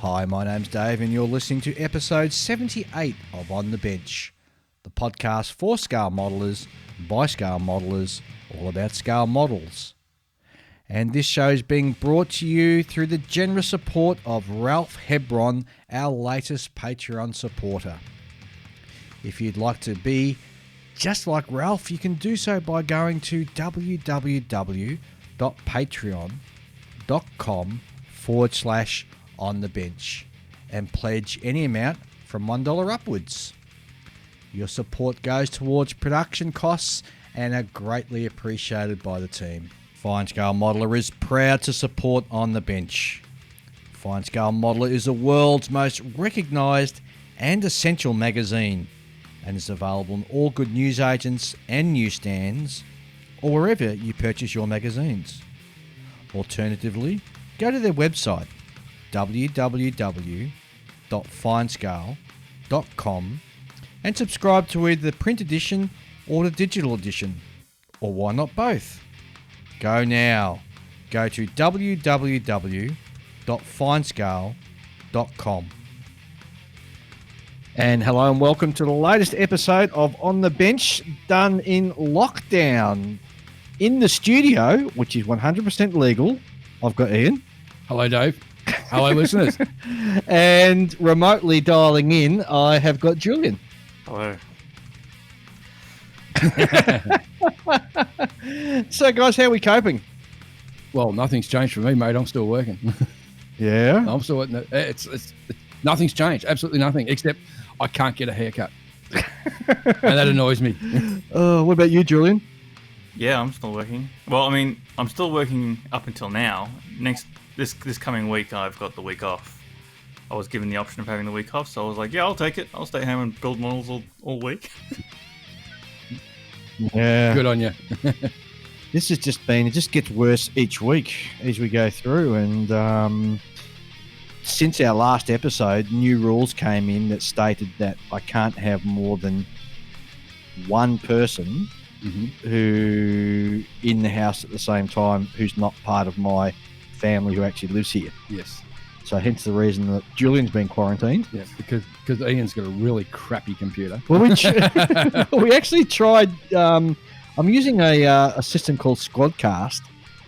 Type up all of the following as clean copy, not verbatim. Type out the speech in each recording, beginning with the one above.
Hi, my name's Dave, and you're listening to episode 78 of On the Bench, the podcast for scale modelers, by scale modelers, all about scale models. And this show is being brought to you through the generous support of Ralph Hebron, our latest Patreon supporter. If you'd like to be just like Ralph, you can do so by going to www.patreon.com/onthebench and pledge any amount from $1 upwards. Your support goes towards production costs and are greatly appreciated by the team. Fine Scale Modeler is proud to support On the Bench. Fine Scale Modeler is the world's most recognised and essential magazine and is available in all good newsagents and newsstands or wherever you purchase your magazines. Alternatively, go to their website www.finescale.com and subscribe to either the print edition or the digital edition, or why not both? Go now. Go to www.finescale.com. And hello and welcome to the latest episode of On the Bench, done in lockdown. In the studio, which is 100% legal, I've got Ian. Hello, Dave. Hello, listeners. And remotely dialing in, I have got Julian. Hello. So, guys, how are we coping? Well, nothing's changed for me, mate. I'm still working. Yeah? I'm still working. Nothing's changed. Absolutely nothing, except I can't get a haircut. And that annoys me. What about you, Julian? Yeah, I'm still working. Well, I mean, I'm still working up until now. This coming week, I've got the week off. I was given the option of having the week off, so I was like, yeah, I'll take it. I'll stay home and build models all week. Yeah. Good on you. This has just been, it just gets worse each week as we go through. And since our last episode, new rules came in that stated that I can't have more than one person who in the house at the same time who's not part of my family who actually lives here. Yes. So hence the reason that Julian's been quarantined. Yeah, because Ian's got a really crappy computer. Well, we actually tried. I'm using a system called Squadcast,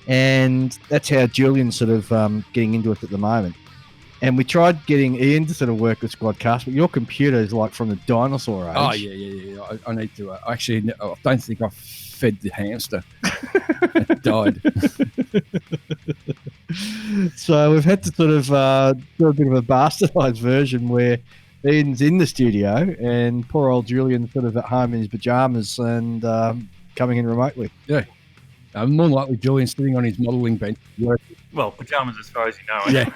and that's how Julian's sort of getting into it at the moment. And we tried getting Ian to sort of work with Squadcast, but your computer is like from the dinosaur age. Oh, yeah. I need to. I don't think I've fed the hamster. It died. So we've had to sort of do a bit of a bastardized version where Ian's in the studio and poor old Julian's sort of at home in his pajamas and coming in remotely. Yeah. More than likely, Julian's sitting on his modelling bench working. Well, pajamas as far as you know. Yeah.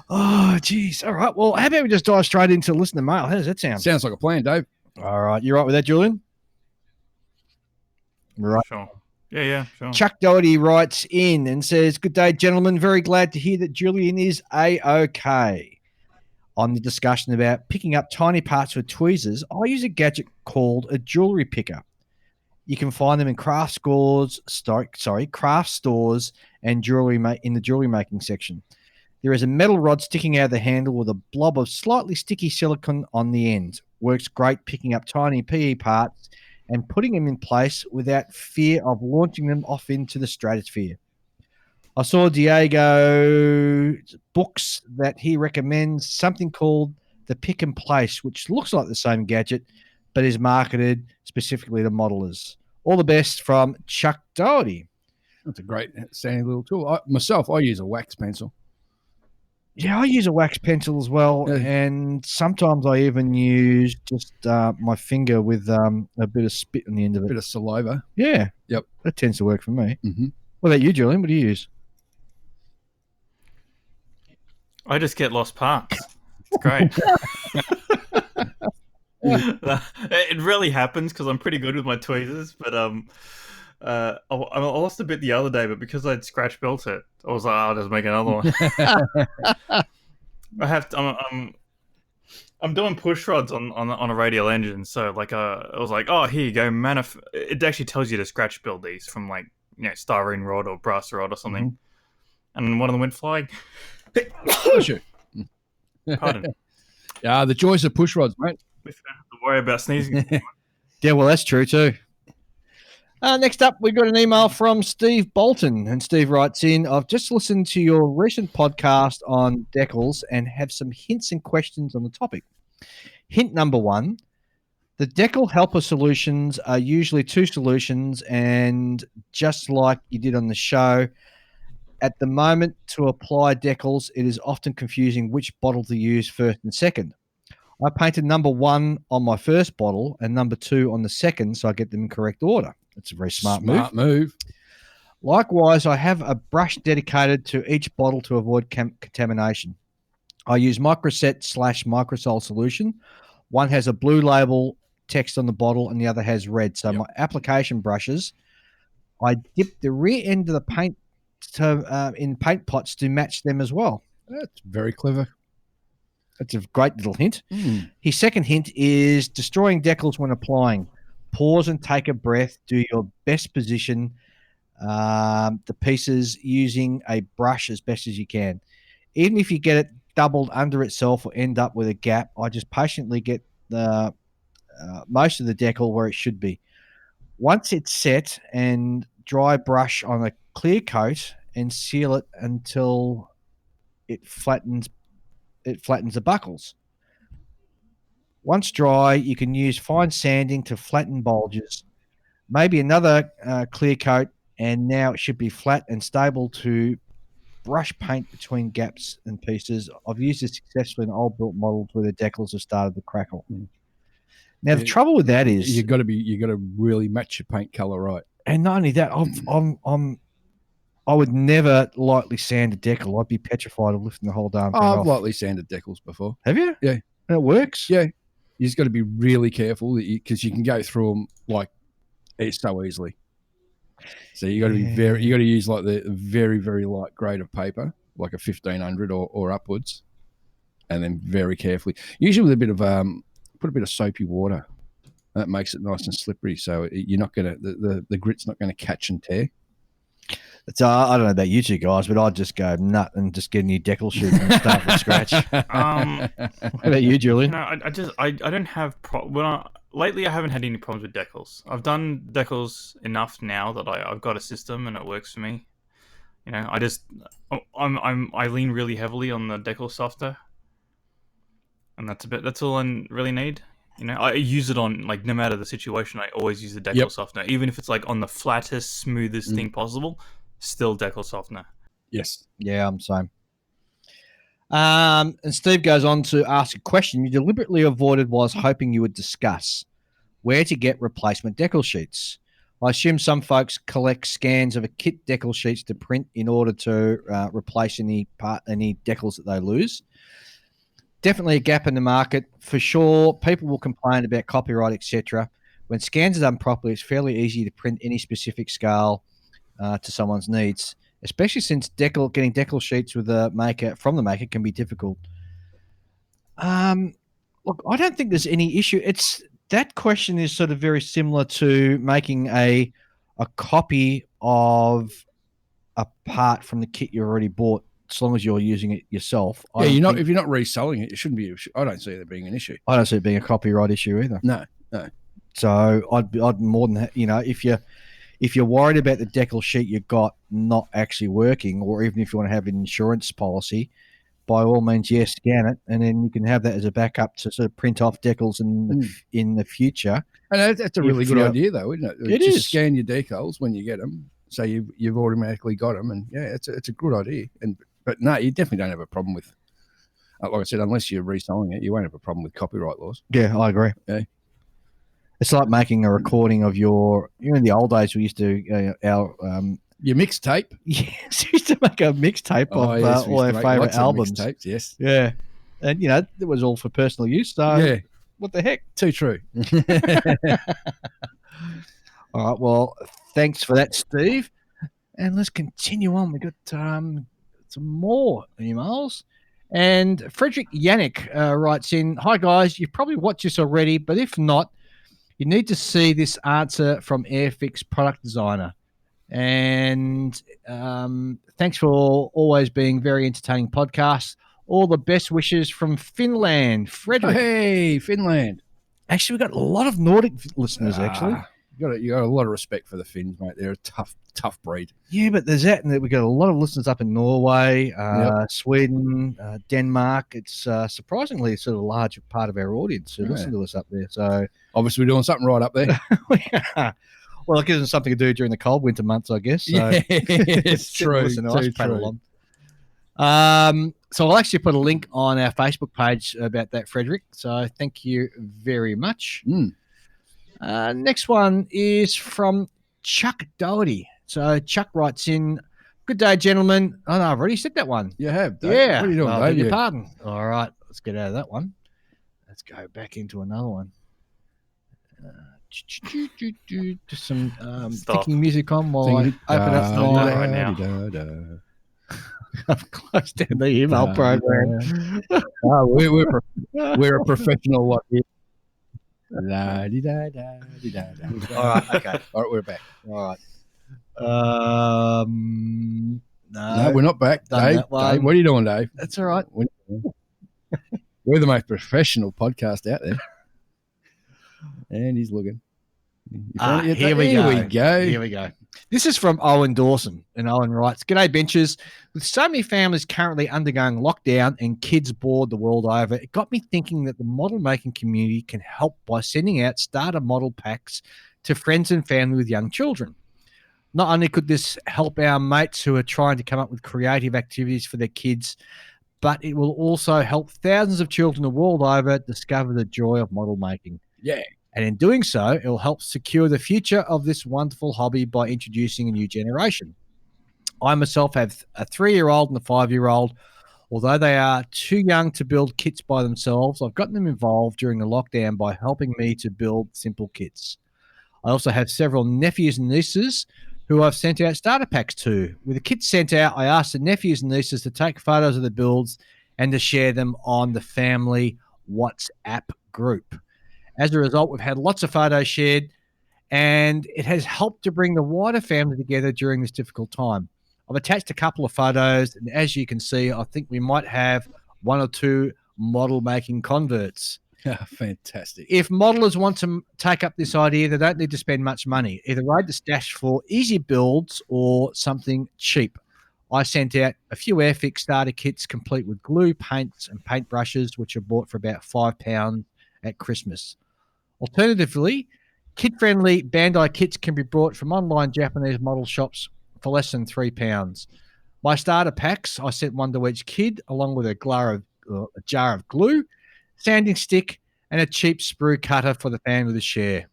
Oh, geez. All right. Well, how about we just dive straight into listener mail? How does that sound? Sounds like a plan, Dave. All right. You right with that, Julian? Right. Sure. Yeah, sure. Chuck Doherty writes in and says, "Good day, gentlemen. Very glad to hear that Julian is A-OK. On the discussion about picking up tiny parts with tweezers, I use a gadget called a jewelry picker. You can find them in craft stores and in the jewelry making section. There is a metal rod sticking out of the handle with a blob of slightly sticky silicone on the end. Works great picking up tiny PE parts and putting them in place without fear of launching them off into the stratosphere. I saw Diego books that he recommends something called the Pick and Place, which looks like the same gadget, but is marketed specifically to modelers. All the best from Chuck Doherty." That's a great sounding little tool. I use a wax pencil. Yeah, I use a wax pencil as well, and sometimes I even use just my finger with a bit of spit on the end of it. A bit of saliva. Yeah. Yep. That tends to work for me. Mm-hmm. What about you, Julian? What do you use? I just get lost parts. It's great. It really happens because I'm pretty good with my tweezers, but I lost a bit the other day, but because I'd scratch built it, I was like, I'll just make another one. I'm doing push rods on a radial engine, so like I was like, oh, here you go, it actually tells you to scratch build these from like styrene rod or brass rod or something. and one of them went flying. Bless you. Pardon. The joys of push rods, mate. We don't have to worry about sneezing. Yeah, well, that's true too. Next up, we've got an email from Steve Bolton, and Steve writes in, I've just listened to your recent podcast on decals and have some hints and questions on the topic. Hint number 1, the decal helper solutions are usually 2 solutions, and just like you did on the show, at the moment to apply decals, it is often confusing which bottle to use first and second. I painted number 1 on my first bottle and number 2 on the second, so I get them in correct order. It's a very smart move. Likewise, I have a brush dedicated to each bottle to avoid contamination. I use Microset / Microsol solution. One has a blue label text on the bottle and the other has red. So my application brushes, I dip the rear end of the paint in paint pots to match them as well. That's very clever. That's a great little hint. His second hint is destroying decals when applying. Pause and take a breath. Do your best position the pieces using a brush as best as you can. Even if you get it doubled under itself or end up with a gap, I just patiently get the most of the decal where it should be. Once it's set, and dry brush on a clear coat and seal it until it flattens the buckles. Once dry, you can use fine sanding to flatten bulges. Maybe another clear coat, and now it should be flat and stable to brush paint between gaps and pieces. I've used this successfully in old built models where the decals have started to crackle. Now the trouble with that is you got to really match your paint color right. And not only that, I would never lightly sand a decal. I'd be petrified of lifting the whole damn thing off. I've lightly sanded decals before. Have you? Yeah. And it works? Yeah. You just got to be really careful because you can go through them like it's so easily. So you got to be you got to use like the very, very light grade of paper, like a 1500 or upwards, and then very carefully, usually with a bit of put a bit of soapy water. That makes it nice and slippery, so you're not gonna the grit's not gonna catch and tear. It's I don't know about you two guys, but I'd just go nut and just get a new decal sheet and start from scratch. What about you, Julian? No, I don't have lately. I haven't had any problems with decals. I've done decals enough now that I've got a system and it works for me. You know, I lean really heavily on the decal softer, and that's all I really need. You know, I use it on, like, no matter the situation, I always use the decal softener. Even if it's, like, on the flattest, smoothest thing possible, still decal softener. Yes. Yeah, I'm the same. And Steve goes on to ask a question you deliberately avoided while I was hoping you would discuss. Where to get replacement decal sheets? I assume some folks collect scans of a kit decal sheets to print in order to replace any decals that they lose. Definitely a gap in the market for sure. People will complain about copyright, etc. When scans are done properly, it's fairly easy to print any specific scale to someone's needs, especially since getting decal sheets with from the maker can be difficult. Look, I don't think there's any issue. That question is sort of very similar to making a copy of a part from the kit you already bought. As long as you're using it yourself. Yeah, if you're not reselling it, it shouldn't be. I don't see there being an issue. I don't see it being a copyright issue either. No. So I'd more than if you're worried about the decal sheet you got not actually working, or even if you want to have an insurance policy, by all means, scan it, and then you can have that as a backup to sort of print off decals in the future. And that's a really good idea, though, isn't it? It Just is. Scan your decals when you get them, so you've automatically got them, and it's a good idea. But no, you definitely don't have a problem with, like I said, unless you're reselling it, you won't have a problem with copyright laws. Yeah, I agree. Yeah. It's like making a recording of in the old days we used to, Your mixtape. Yes, we used to make a mixtape of all our favourite albums. Mixtapes, yes. Yeah. And, it was all for personal use. So, what the heck? Too true. All right. Well, thanks for that, Steve. And let's continue on. We've got some more emails. And Frederick Yannick writes in, hi, guys. You've probably watched this already, but if not, you need to see this answer from Airfix product designer. And thanks for always being very entertaining podcasts. All the best wishes from Finland, Frederick. Hey, Finland. Actually, we've got a lot of Nordic listeners, actually. You got a lot of respect for the Finns, mate. They're a tough breed. Yeah, but there's that, and we've got a lot of listeners up in Norway, Sweden, Denmark. It's surprisingly sort of a large part of our audience who listen to us up there. So obviously we're doing something right up there. Well, it gives them something to do during the cold winter months, I guess. So yeah, it's true. So I'll actually put a link on our Facebook page about that, Frederick. So thank you very much. Next one is from Chuck Doherty. So Chuck writes in, "Good day, gentlemen." Oh, no, I've already said that one. You have, Dave. Yeah. What are you doing, Dave? Beg your pardon. All right, let's get out of that one. Let's go back into another one. Just some thinking music on while I open up my... right now. I've closed down the email program. We're a professional lot here. All right, okay. All right, we're back. All right. No, we're not back. Dave, what are you doing, Dave? That's all right. We're the most professional podcast out there. And he's looking. Here we go. This is from Owen Dawson, and Owen writes, "G'day, benchers. With so many families currently undergoing lockdown and kids bored the world over, it got me thinking that the model making community can help by sending out starter model packs to friends and family with young children. Not only could this help our mates who are trying to come up with creative activities for their kids, but it will also help thousands of children the world over discover the joy of model making. Yeah. And in doing so, it will help secure the future of this wonderful hobby by introducing a new generation. I myself have a 3-year-old and a 5-year-old. Although they are too young to build kits by themselves, I've gotten them involved during the lockdown by helping me to build simple kits. I also have several nephews and nieces who I've sent out starter packs to. With the kits sent out, I asked the nephews and nieces to take photos of the builds and to share them on the family WhatsApp group. As a result, we've had lots of photos shared, and it has helped to bring the wider family together during this difficult time. I've attached a couple of photos, and as you can see, I think we might have 1 or 2 model-making converts. Fantastic. If modelers want to take up this idea, they don't need to spend much money. Either raid the stash for easy builds or something cheap. I sent out a few Airfix starter kits complete with glue, paints, and paintbrushes, which are bought for about £5 at Christmas. Alternatively, kid-friendly Bandai kits can be bought from online Japanese model shops for less than £3. My starter packs, I sent one to each kid, along with a jar of glue, sanding stick, and a cheap sprue cutter for the family to share.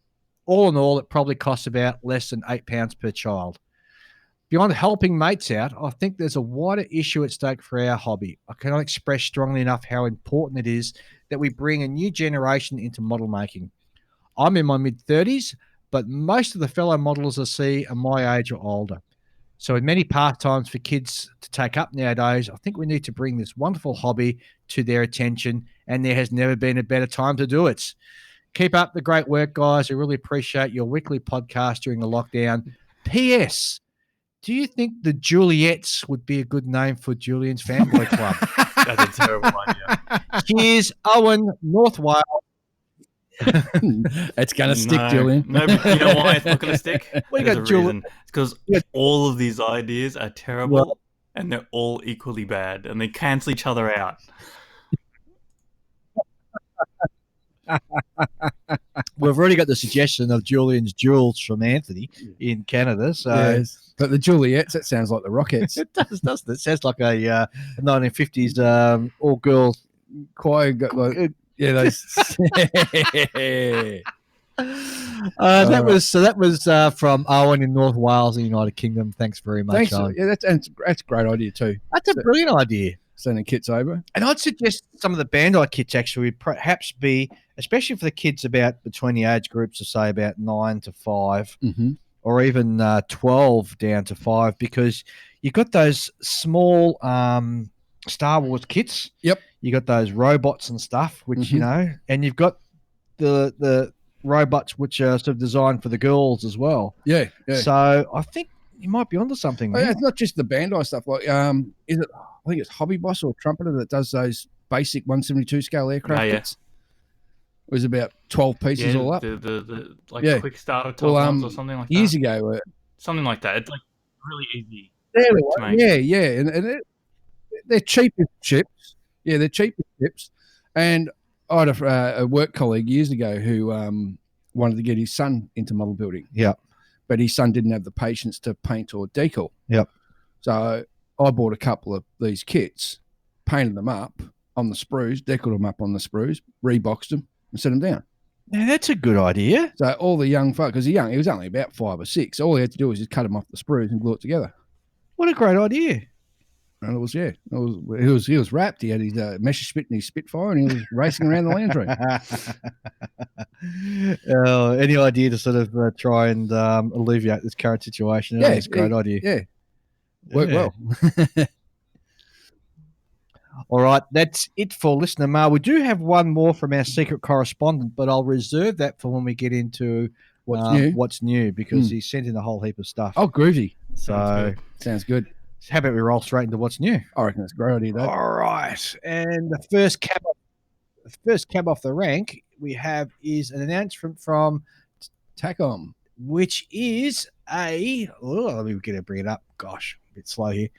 All in all, it probably costs about less than £8 per child. Beyond helping mates out, I think there's a wider issue at stake for our hobby. I cannot express strongly enough how important it is that we bring a new generation into model making. I'm in my mid-30s, but most of the fellow modelers I see are my age or older. So with many pastimes for kids to take up nowadays, I think we need to bring this wonderful hobby to their attention, and there has never been a better time to do it. Keep up the great work, guys. I really appreciate your weekly podcast during the lockdown. P.S. Do you think the Juliettes would be a good name for Julian's Fanboy Club? That's a terrible idea. Cheers, Owen, North Wales. It's going to stick, Julian. No, but you know why it's not going to stick? We There's got a Julian. reason. It's because all of these ideas are terrible and they're all equally bad and they cancel each other out. We've already got the suggestion of Julian's Jewels from Anthony in Canada. So, yes. But the Juliettes, that sounds like the Rockettes. It does, doesn't it? It sounds like a 1950s all-girls choir. Yeah, those. That was from Owen in North Wales, the United Kingdom. Thanks very much. Thanks. Owen. Yeah, that's a great idea too. That's a brilliant idea. Sending kits over, and I'd suggest some of the Bandai kits actually would perhaps be, especially for the kids about between the age groups of say about 9 to 5, or even 12 down to 5, because you've got those small Star Wars kits. Yep. You got those robots and stuff, which and you've got the robots which are sort of designed for the girls as well. Yeah. So I think you might be onto something. Oh, yeah, Man. it's not just the Bandai stuff. Like, is it? I think it's Hobby Boss or Trumpeter that does those basic 172 scale aircraft Yeah. kits. It was about 12 pieces all up. The Yeah. quick starter top ones or something like that. Years ago, something like that. It's like really easy. Yeah, and they're cheap as chips. Yeah, they're cheap as chips. And I had a work colleague years ago who wanted to get his son into model building. Yep. But his son didn't have the patience to paint or decal. Yep. So I bought a couple of these kits, painted them up on the sprues, decaled them up on the sprues, reboxed them, and set them down. Now, that's a good idea. So all the young folk, because he was only about 5 or 6, all he had to do was just cut them off the sprues and glue it together. What a great idea. And he was wrapped. He had his Messerschmitt and his Spitfire, and he was racing around the lounge room. Any idea to sort of try and alleviate this current situation? It's a great idea. Yeah. Worked well. All right, that's it for listener mail. We do have one more from our secret correspondent, but I'll reserve that for when we get into what's new, because he sent in a whole heap of stuff. Oh, groovy. So sounds good. How about we roll straight into what's new? I reckon that's a great idea, Dave. All right, and the first cab off the rank we have is an announcement from TACOM, which is let me get to bring it up. Gosh, a bit slow here.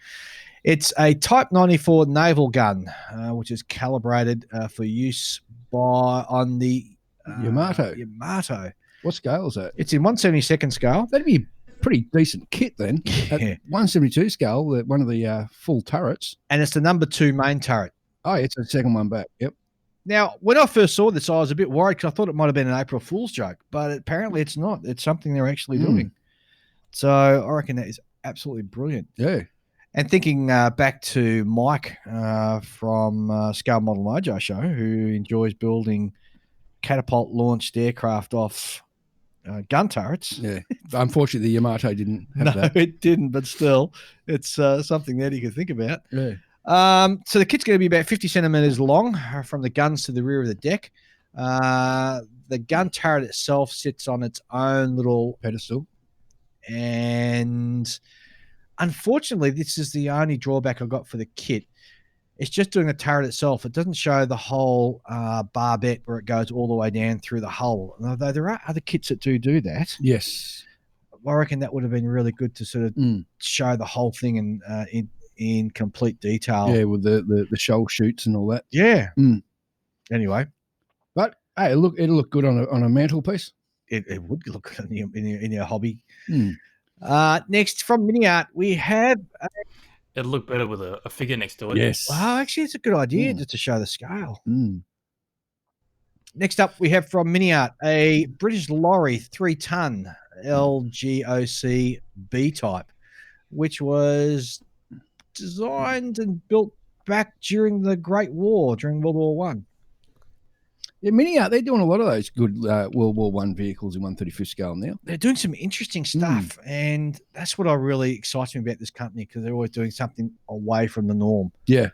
It's a Type 94 naval gun, which is calibrated for use on the Yamato. What scale is that? It's in 1/72 scale. That'd be a pretty decent kit then. Yeah. At 172 scale, one of the full turrets. And it's the number 2 main turret. Oh, it's the second one back. Yep. Now, when I first saw this, I was a bit worried because I thought it might have been an April Fool's joke, but apparently it's not. It's something they're actually doing. So I reckon that is absolutely brilliant. Yeah. And thinking back to Mike from Scale Model Mojo Show, who enjoys building catapult-launched aircraft off gun turrets. Yeah. Unfortunately, the Yamato didn't have that. No, it didn't, but still, it's something that you can think about. Yeah. So the kit's going to be about 50 centimeters long from the guns to the rear of the deck. The gun turret itself sits on its own little pedestal. And unfortunately, this is the only drawback I got for the kit. It's just doing the turret itself. It doesn't show the whole barbette where it goes all the way down through the hull. Although there are other kits that do that. Yes. I reckon that would have been really good to sort of show the whole thing in complete detail. Yeah, with the shoal shoots and all that. Yeah. Anyway. But hey, it'll look good on a mantelpiece. It would look good in your hobby. Next, from Mini Art, we have... It'd look better with a figure next to it. Yes. Well, actually, it's a good idea just to show the scale. Next up, we have from Mini Art a British lorry 3-ton LGOC B-type, which was designed and built back during the Great War, during World War One. Yeah, Mini Art, they're doing a lot of those good World War One vehicles in 1/35 scale now. They're doing some interesting stuff, and that's what really excites me about this company, because they're always doing something away from the norm. Yeah.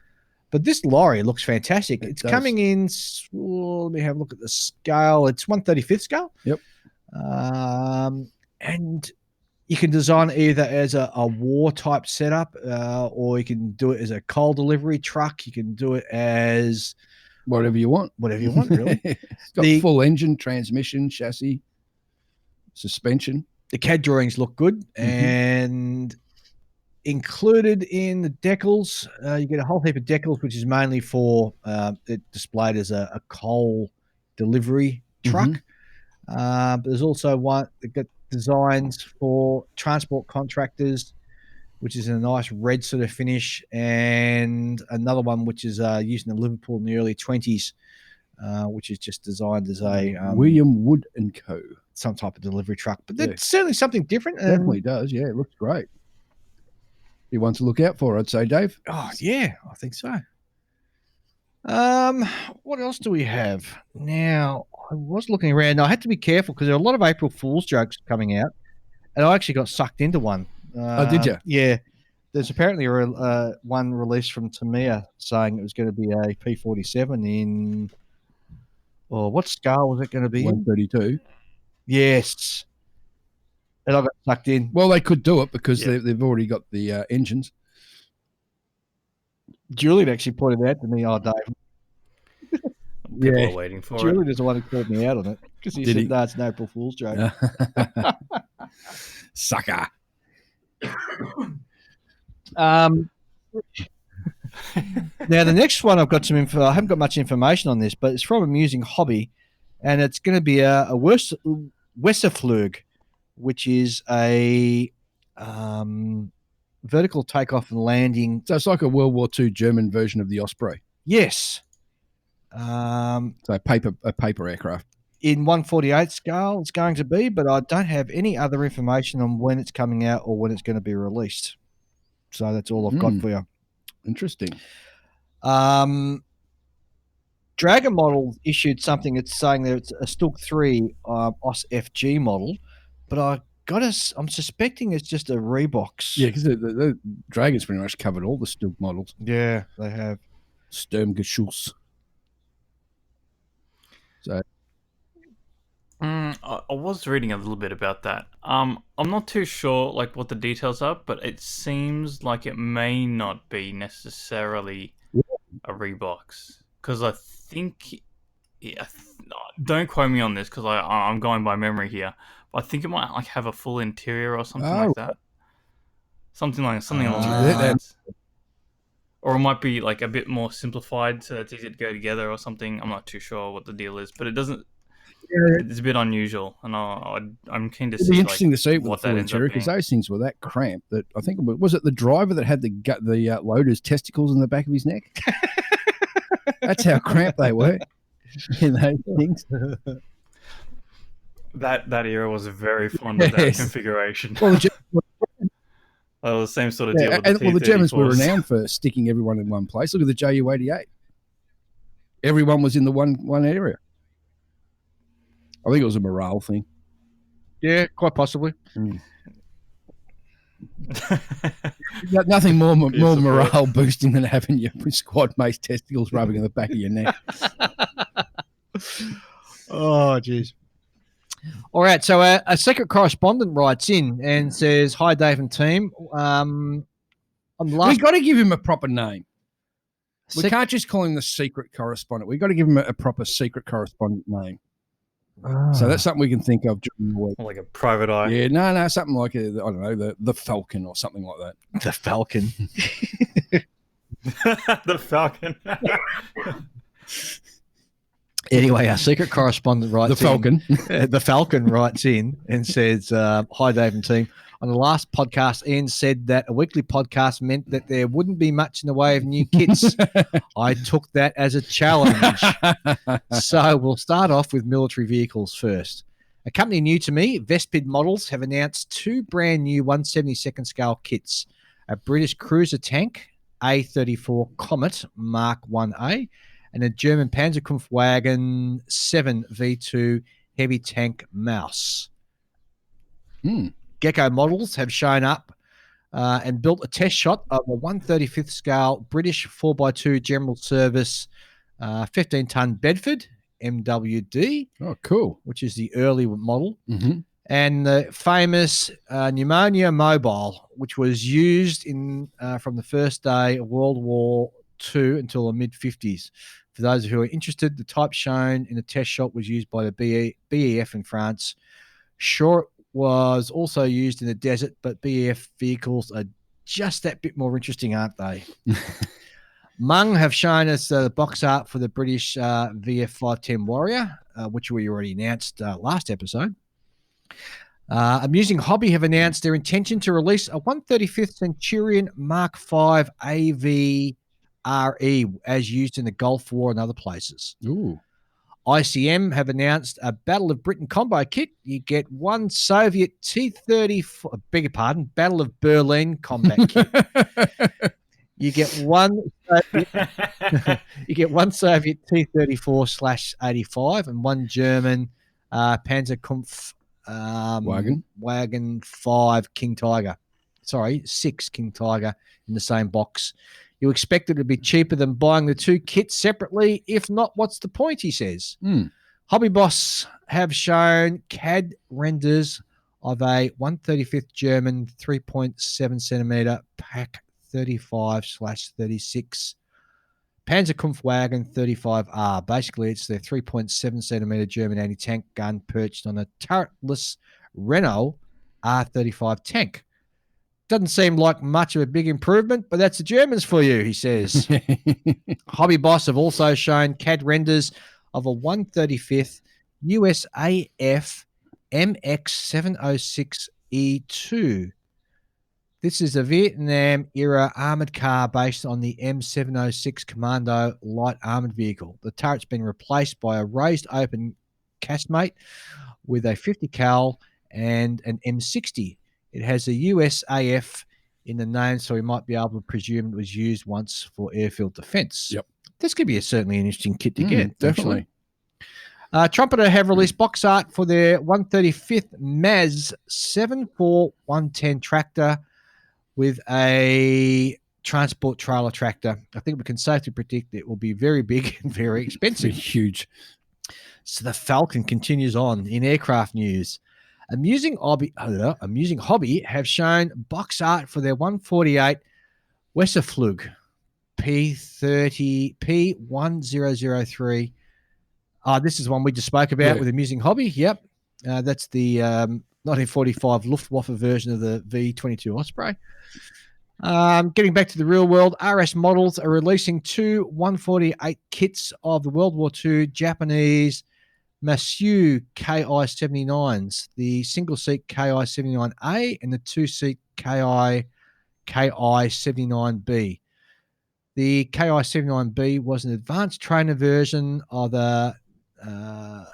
But this lorry looks fantastic. It's coming in, let me have a look at the scale. It's 1/35 scale. Yep. And you can design it either as a war type setup, or you can do it as a coal delivery truck. You can do it as whatever you want. Whatever you want, really. It's got full engine, transmission, chassis, suspension. The CAD drawings look good, and included in the decals, you get a whole heap of decals, which is mainly for it displayed as a coal delivery truck. But there's also one that got designs for transport contractors, which is in a nice red sort of finish, and another one which is used in Liverpool in the early 20s, which is just designed as a William Wood and Co. Some type of delivery truck. But that's certainly something different. Definitely does. Yeah, it looks great. Be one to look out for, I'd say, Dave. Oh, yeah, I think so. What else do we have? Now, I was looking around. Now, I had to be careful because there are a lot of April Fool's jokes coming out, and I actually got sucked into one. Did you? Yeah. There's apparently one released from Tamiya saying it was going to be a P-47 in... what scale was it going to be? 132. Yes. And I got sucked in. Well, they could do it because they've already got the engines. Julian actually pointed out to me, Dave. People are waiting for Julian it. is the one who called me out on it because he said, no, it's an April Fool's joke. Sucker. Now, the next one I've got some info. I haven't got much information on this, but it's from Amusing Hobby, and it's going to be a Wesserflug, which is a vertical takeoff and landing. So it's like a World War II German version of the Osprey. Yes. So a paper aircraft. In 1/48 scale, it's going to be, but I don't have any other information on when it's coming out or when it's going to be released. So that's all I've got for you. Interesting. Dragon Model issued something that's saying that it's a Stalk 3 OS FG model, but I'm suspecting it's just a Reeboks. Yeah, because the Dragon's pretty much covered all the Stilk models. Yeah, they have. Sturmgeschoss. So I was reading a little bit about that. I'm not too sure like what the details are, but it seems like it may not be necessarily a Reeboks, because I think, don't quote me on this because I'm going by memory here. But I think it might like have a full interior or something like that. Something along those lines. Or it might be like a bit more simplified so it's easy to go together or something. I'm not too sure what the deal is, but it doesn't. It's a bit unusual, and I'm keen to see. It'd be interesting to see what that ends up being. because those things were that cramped that I think was it the driver that had the loader's testicles in the back of his neck. That's how cramped they were in those things. That era was very fond of that configuration. Well, the same sort of deal. With the Germans were renowned for sticking everyone in one place. Look at the Ju-88. Everyone was in the one area. I think it was a morale thing. Yeah, quite possibly. Nothing more morale boosting than having your squad mate's testicles rubbing in the back of your neck. Oh, jeez. All right, so a secret correspondent writes in and says, "Hi, Dave and team. On the last, we got to give him a proper name. We can't just call him the secret correspondent. We got to give him a proper secret correspondent name. So that's something we can think of during the week. Like a private eye. Yeah, no, something like I don't know, the Falcon or something like that. The Falcon. The Falcon. Anyway, our secret correspondent writes the Falcon writes in and says, "Hi, Dave and team. On the last podcast, Ian said that a weekly podcast meant that there wouldn't be much in the way of new kits. I took that as a challenge. So we'll start off with military vehicles first. A company new to me, Vespid Models, have announced two brand new 1/72nd scale kits, a British cruiser tank, A34 Comet Mark 1A, and a German Panzerkampfwagen 7 V2 heavy tank Maus. Gecko Models have shown up and built a test shot of a 1/35th scale British 4x2 general service 15-ton Bedford MWD. Oh, cool. Which is the early model. Mm-hmm. And the famous Pneumonia Mobile, which was used from the first day of World War II until the mid-50s. For those who are interested, the type shown in the test shot was used by the BEF in France. Sure, it was also used in the desert, but BEF vehicles are just that bit more interesting, aren't they? Mung have shown us the box art for the British VF 510 Warrior, which we already announced last episode. Amusing Hobby have announced their intention to release a 135th Centurion Mark V AVRE as used in the Gulf War and other places. Ooh. ICM have announced a Battle of Britain combo kit. You get one Soviet T-34, beg your pardon, Battle of Berlin combat kit. You get one Soviet T-34/85 and one German Panzerkampf Wagen 5 King Tiger. Sorry, 6 King Tiger in the same box. You expect it to be cheaper than buying the two kits separately. If not, what's the point, he says. Hobby Boss have shown CAD renders of a 135th German 3.7 centimeter Pak 35/36 Panzerkampfwagen 35R. Basically, it's their 3.7 centimeter German anti-tank gun perched on a turretless Renault R35 tank. Doesn't seem like much of a big improvement, but that's the Germans for you, he says. Hobby Boss have also shown CAD renders of a 135th USAF MX706E2. This is a Vietnam-era armoured car based on the M706 Commando light armoured vehicle. The turret's been replaced by a raised open casemate with a 50 cal and an M60. It has a USAF in the name, so we might be able to presume it was used once for airfield defence. Yep. This could be certainly an interesting kit to get. Definitely. Trumpeter have released box art for their 135th MAZ 74110 tractor with a transport trailer tractor. I think we can safely predict it will be very big and very expensive. Huge. So the Falcon continues on in aircraft news. Amusing Hobby have shown box art for their 148 Wesserflug P1003. This is one we just spoke about with Amusing Hobby. Yep. That's the 1945 Luftwaffe version of the V-22 Osprey. Getting back to the real world, RS Models are releasing 2 148 kits of the World War II Japanese Masu KI-79s, the single-seat KI-79A and the two-seat KI-79B. The KI-79B was an advanced trainer version of the Nakajima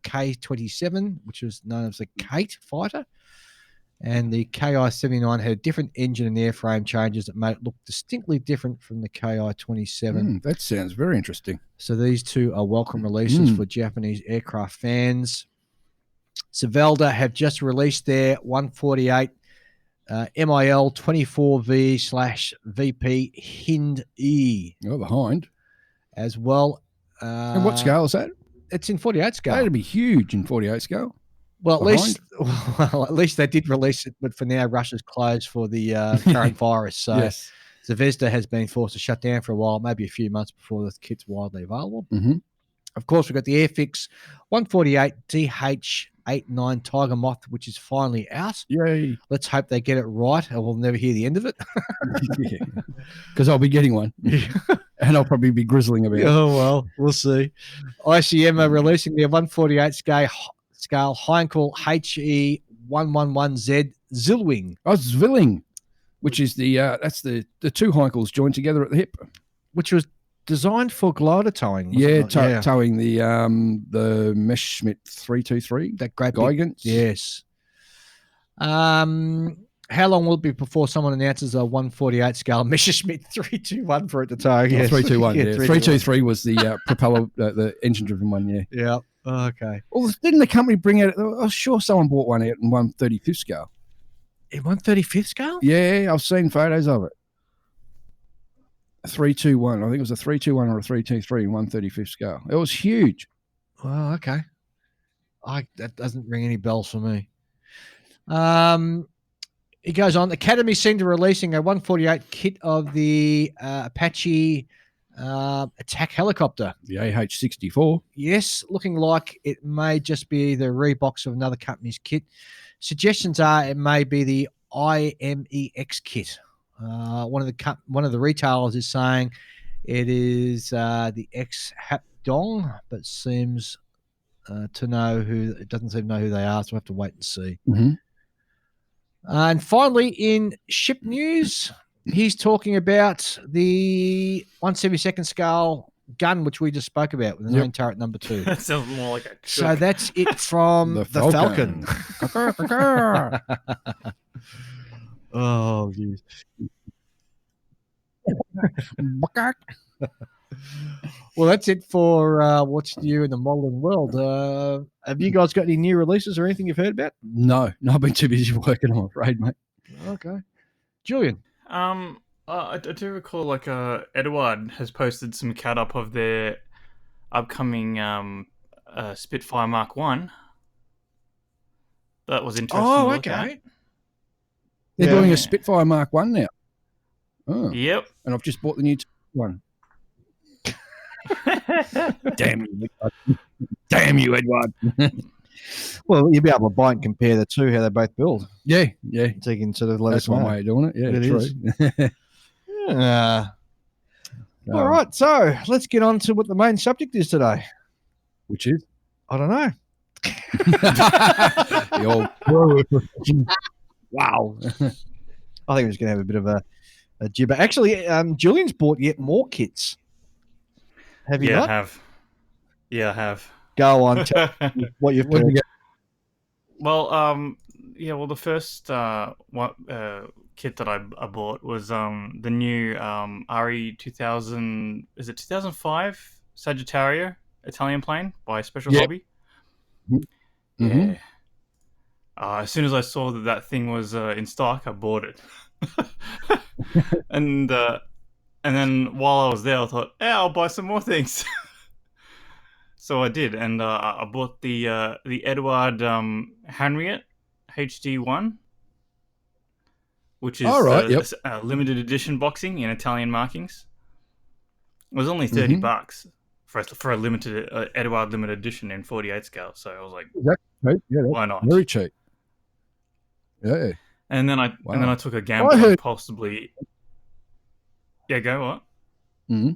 K-27, which was known as the Kate fighter. And the KI-79 had a different engine and airframe changes that made it look distinctly different from the KI-27. That sounds very interesting. So these two are welcome releases for Japanese aircraft fans. Sevelda have just released their 148 MIL 24V/VP Hind E. Oh, behind. As well. And what scale is that? It's in 48 scale. That'd be huge in 48 scale. Well, at least they did release it, but for now, Russia's closed for the current virus. So yes. Zvezda has been forced to shut down for a while, maybe a few months before the kit's widely available. Mm-hmm. Of course, we've got the Airfix 148 DH89 Tiger Moth, which is finally out. Yay. Let's hope they get it right, or we'll never hear the end of it. Because I'll be getting one. And I'll probably be grizzling about it. Oh, well, we'll see. ICM are releasing their 148 scale Heinkel HE111Z Zilwing. Oh, Zwilling, which is that's the two Heinkels joined together at the hip. Which was designed for glider towing. Towing the Messerschmitt 323. That great Geigens. Yes. How long will it be before someone announces a 148 scale Messerschmitt 321 for it to tow? Yes. 321, yeah. 323 was the propeller, the engine-driven one, yeah. Yeah. Oh, okay. Well, didn't the company bring out, I was sure someone bought one out in 135th scale. In 135th scale? Yeah, I've seen photos of it. 321. I think it was a 321 or a 323 in 135th scale. It was huge. Oh, okay. That doesn't ring any bells for me. He goes on. Academy seemed to releasing a 148 kit of the Apache attack helicopter. The AH-64. Yes, looking like it may just be the rebox of another company's kit. Suggestions are it may be the IMEX kit. One of the retailers is saying it is the ex-Hapdong, but seems to know who. It doesn't seem to know who they are, so we'll have to wait and see. Mm-hmm. And finally, in ship news, he's talking about the 1/72 scale gun, which we just spoke about with the main turret number 2. That sounds more like a chook. So that's it from the Falcon. Oh, geez. Well, that's it for what's new in the modeling world. Have you guys got any new releases or anything you've heard about? No, I've been too busy working, I'm afraid, mate. Okay. Julian? I do recall, like, Edward has posted some cat up of their upcoming a Spitfire Mark 1. That was interesting Oh, to look at. okay. They're Yeah. doing a Spitfire Mark 1 now. Oh. Yep. And I've just bought the new one. Damn you, Edward. Damn you, Edward. Well, you'll be able to buy and compare the two, how they both build. Yeah. So you can sort of let That's us know. one way of doing it. Yeah, It true. is. All right, so let's get on to what the main subject is today. Which is? I don't know. The old wow. I think we're just going to have a bit of a gibber. Actually, Julian's bought yet more kits. Have you not? I have. Yeah, I have. Go on, tell me what you've What bought. did you get? Well, the first kit that I bought was the new RE 2000. Is it 2005 Sagittario Italian plane by Special Yeah. Hobby? Mm-hmm. Yeah. As soon as I saw that thing was in stock, I bought it. and then while I was there, I thought, I'll buy some more things. So I did, and I bought the Edward Henriette HD1, which is right, limited edition boxing in Italian markings. It was only $30 for a limited Edward limited edition in 48 scale. So I was like, Right. Yeah, that's why not? very cheap. Yeah. And then I took a gamble I on heard- possibly. Yeah, go what? Mm-hmm.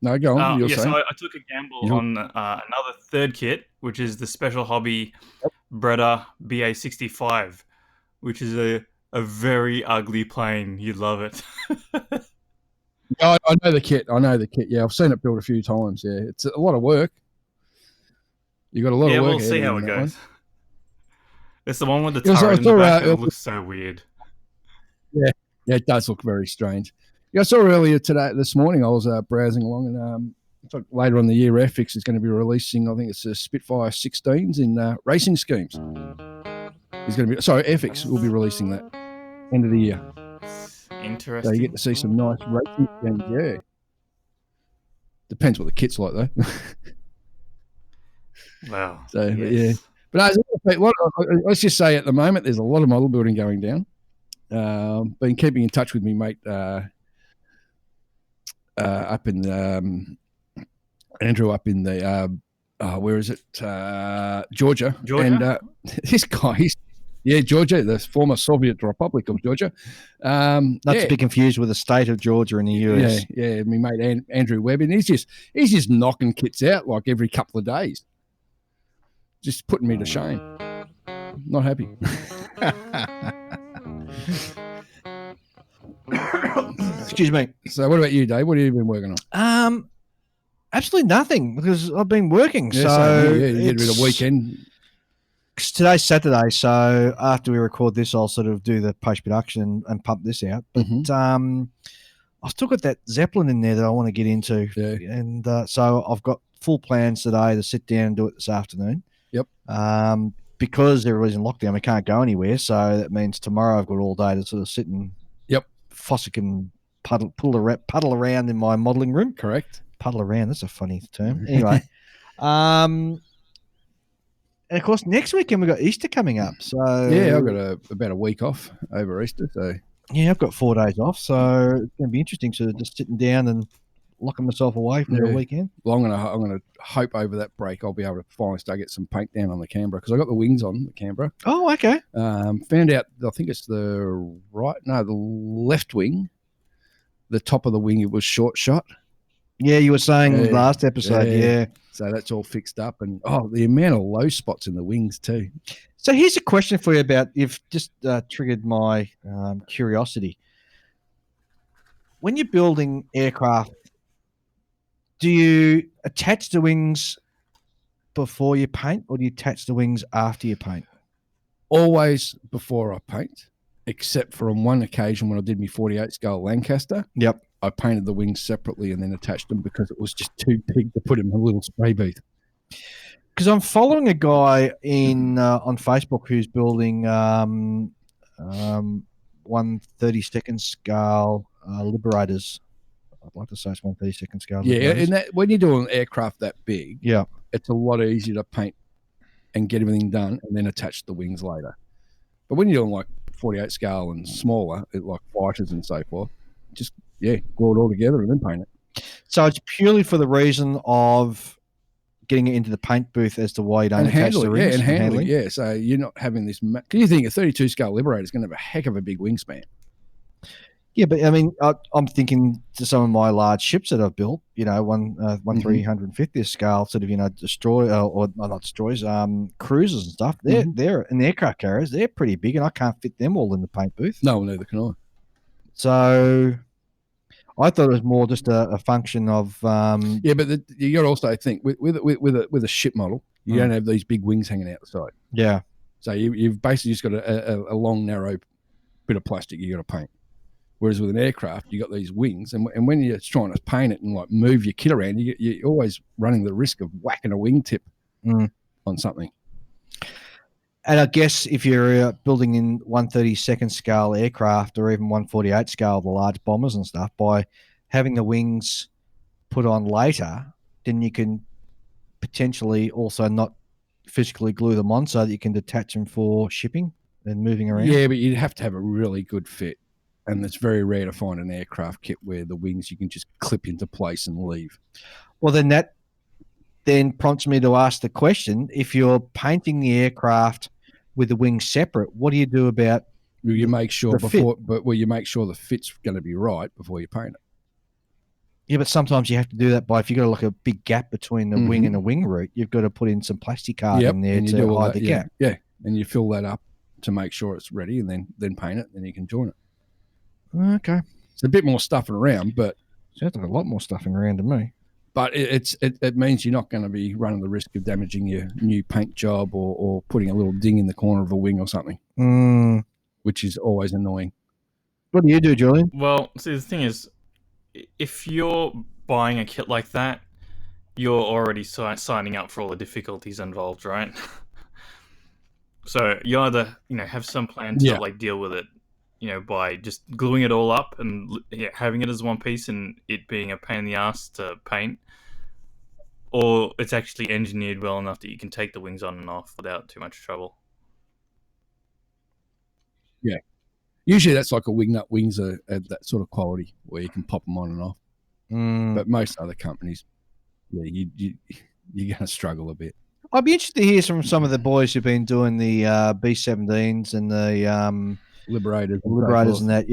No, go on. You're So saying? I took a gamble on another third kit, which is the Special Hobby Breda BA65, which is a very ugly plane. You'd love it. I know the kit. Yeah, I've seen it built a few times. Yeah, it's a lot of work. You got a lot of work. We'll see how it goes. It's the one with the Yeah, turret in the so, back. It looks so weird. Yeah, it does look very strange. Yeah, I saw earlier this morning, I was browsing along, and later on the year, Airfix is going to be releasing, I think it's a Spitfire 16s in racing schemes. Airfix will be releasing that end of the year. Interesting. So you get to see some nice racing schemes, yeah. Depends what the kit's like, though. Wow. So, yes. But let's just say at the moment, there's a lot of model building going down. Been keeping in touch with me, mate, up in Andrew up in the where is it? Georgia. And this guy, Georgia, the former Soviet Republic of Georgia. Not to be confused with the state of Georgia in the US. Yeah, my mate Andrew Webb, and he's just knocking kits out like every couple of days. Just putting me to shame. Not happy. Excuse me. So what about you, Dave? What have you been working on? Absolutely nothing, because I've been working. Yeah, so you get a bit of weekend. Today's Saturday, so after we record this, I'll sort of do the post-production and pump this out. But I've still got that Zeppelin in there that I want to get into. Yeah. And so I've got full plans today to sit down and do it this afternoon. Yep. Because everybody's in lockdown, we can't go anywhere. So that means tomorrow I've got all day to sort of sit and fossick and puddle around in my modelling room. Correct. Puddle around, that's a funny term. Anyway. And of course, next weekend we've got Easter coming up. So I've got about a week off over Easter. So I've got 4 days off. So it's going to be interesting to just sitting down and locking myself away for a weekend. Well, I'm gonna hope over that break I'll be able to finally start get some paint down on the Canberra, because I got the wings on the Canberra. Oh, okay. Found out I think it's the left wing. The top of the wing, it was short shot. Yeah, you were saying last episode. Yeah. So that's all fixed up, and the amount of low spots in the wings too. So here's a question for you about, you've just triggered my curiosity. When you're building aircraft, do you attach the wings before you paint, or do you attach the wings after you paint? Always before I paint, except for on one occasion when I did my 48 scale Lancaster. Yep. I painted the wings separately and then attached them because it was just too big to put in a little spray booth. Because I'm following a guy on Facebook who's building 1/32nd scale Liberators. I'd like to say it's 1/32 scale. Yeah, and that when you're doing aircraft that big, yeah. it's a lot easier to paint and get everything done and then attach the wings later. But when you're doing like 48 scale and smaller, like fighters and so forth, just glue it all together and then paint it. So it's purely for the reason of getting it into the paint booth as to why you don't attach the rings. And handling. Yeah, so you're not having this. Can you think a 32 scale Liberator is going to have a heck of a big wingspan? Yeah, but I mean, I'm thinking to some of my large ships that I've built, you know, one 350th scale, sort of, destroy or not destroyers, cruisers and stuff. They're and the aircraft carriers, they're pretty big, and I can't fit them all in the paint booth. No, neither can I. So I thought it was more just a function of but you got to also think with a ship model, you don't have these big wings hanging out the side. Yeah. So you've basically just got a long narrow bit of plastic you got to paint. Whereas with an aircraft, you got these wings, and when you're trying to paint it and like move your kit around, you're always running the risk of whacking a wingtip on something. And I guess if you're building in 1/32 scale aircraft or even 1/48 scale, the large bombers and stuff, by having the wings put on later, then you can potentially also not physically glue them on so that you can detach them for shipping and moving around. Yeah, but you'd have to have a really good fit. And it's very rare to find an aircraft kit where the wings you can just clip into place and leave. Well, then that prompts me to ask the question: if you're painting the aircraft with the wings separate, what do you do about? You make sure you make sure the fit's going to be right before you paint it. Yeah, but sometimes you have to do that by if you've got like a big gap between the wing and the wing root, you've got to put in some plastic card in there to hide the gap. Yeah, and you fill that up to make sure it's ready, and then paint it, and then you can join it. Okay. It's a bit more stuffing around, but sounds like a lot more stuffing around to me. But it means you're not going to be running the risk of damaging your new paint job or putting a little ding in the corner of a wing or something, which is always annoying. What do you do, Julian? Well, see, the thing is, if you're buying a kit like that, you're already signing up for all the difficulties involved, right? So you either have some plan to like deal with it, by just gluing it all up and having it as one piece and it being a pain in the ass to paint, or it's actually engineered well enough that you can take the wings on and off without too much trouble. Yeah. Usually that's like a wing nut. Wings are at that sort of quality where you can pop them on and off. But most other companies, you're going to struggle a bit. I'd be interested to hear from some of the boys who've been doing the B-17s and the Liberators and that,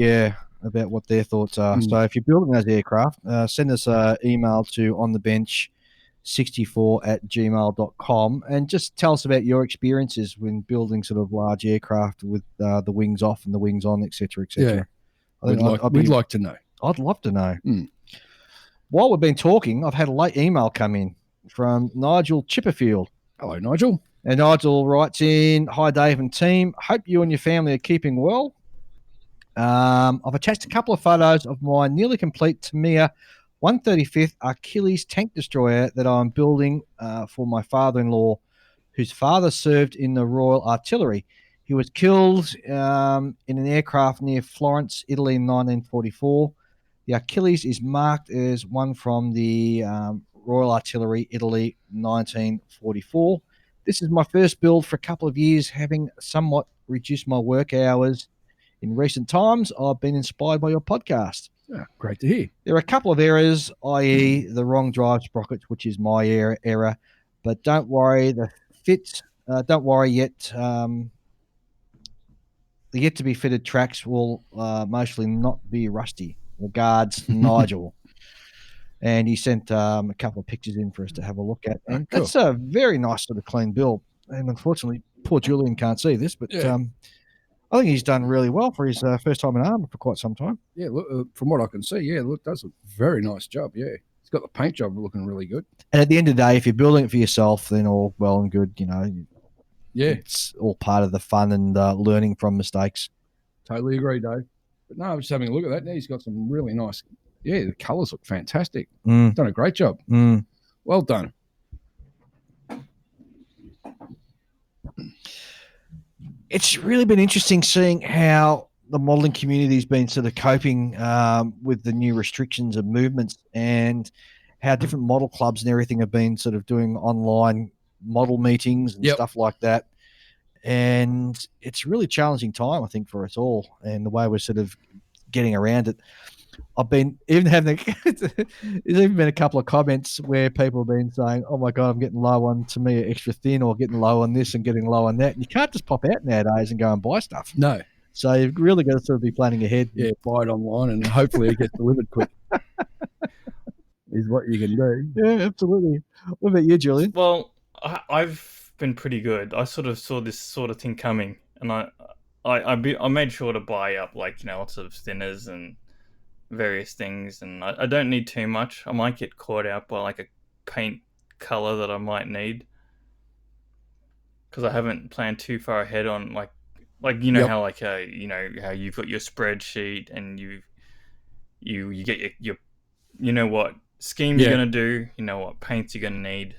about what their thoughts are. So if you're building those aircraft, send us an email to onthebench64@gmail.com and just tell us about your experiences when building sort of large aircraft with the wings off and the wings on, etc., etc. Yeah. We'd like to know. I'd love to know. While we've been talking, I've had a late email come in from Nigel Chipperfield. Hello, Nigel. And Nigel writes in, "Hi, Dave and team. Hope you and your family are keeping well. I've attached a couple of photos of my nearly complete Tamiya 135th Achilles tank destroyer that I'm building for my father-in-law, whose father served in the Royal Artillery. He was killed in an aircraft near Florence, Italy in 1944. The Achilles is marked as one from the Royal Artillery, Italy, 1944. This is my first build for a couple of years, having somewhat reduced my work hours. In recent times, I've been inspired by your podcast." Yeah, great to hear. There are a couple of errors, i.e. the wrong drive sprockets, which is my error. But don't worry, the fit, don't worry yet. The yet to be fitted tracks will mostly not be rusty. Regards, Nigel. And he sent a couple of pictures in for us to have a look at. And cool. That's a very nice sort of clean build. And unfortunately, poor Julian can't see this, but I think he's done really well for his first time in armour for quite some time. Yeah, look, from what I can see, does a very nice job. Yeah, he's got the paint job looking really good. And at the end of the day, if you're building it for yourself, then all well and good. Yeah, it's all part of the fun and learning from mistakes. Totally agree, Dave. But no, I'm just having a look at that. Now he's got some really nice. Yeah, the colours look fantastic. Done a great job. Well done. It's really been interesting seeing how the modelling community's been sort of coping with the new restrictions of movements, and how different model clubs and everything have been sort of doing online model meetings and Yep. stuff like that. And it's a really challenging time, I think, for us all, and the way we're sort of getting around it. I've been even having there's even been a couple of comments where people have been saying, "Oh my god, I'm getting low on to me extra thin, or getting low on this and getting low on that." And you can't just pop out nowadays and go and buy stuff. No. So you've really got to sort of be planning ahead. Yeah, buy it online and hopefully it gets delivered quick. Is what you can do. Yeah, absolutely. What about you, Julian? Well, I've been pretty good. I sort of saw this sort of thing coming, and I made sure to buy up, like, you know, lots of thinners and various things, and I don't need too much. I might get caught out by like a paint color that I might need, because I haven't planned too far ahead on like you know Yep. how like you know how you've got your spreadsheet and you get your you know what scheme Yeah. you're gonna do, you know what paints you're gonna need.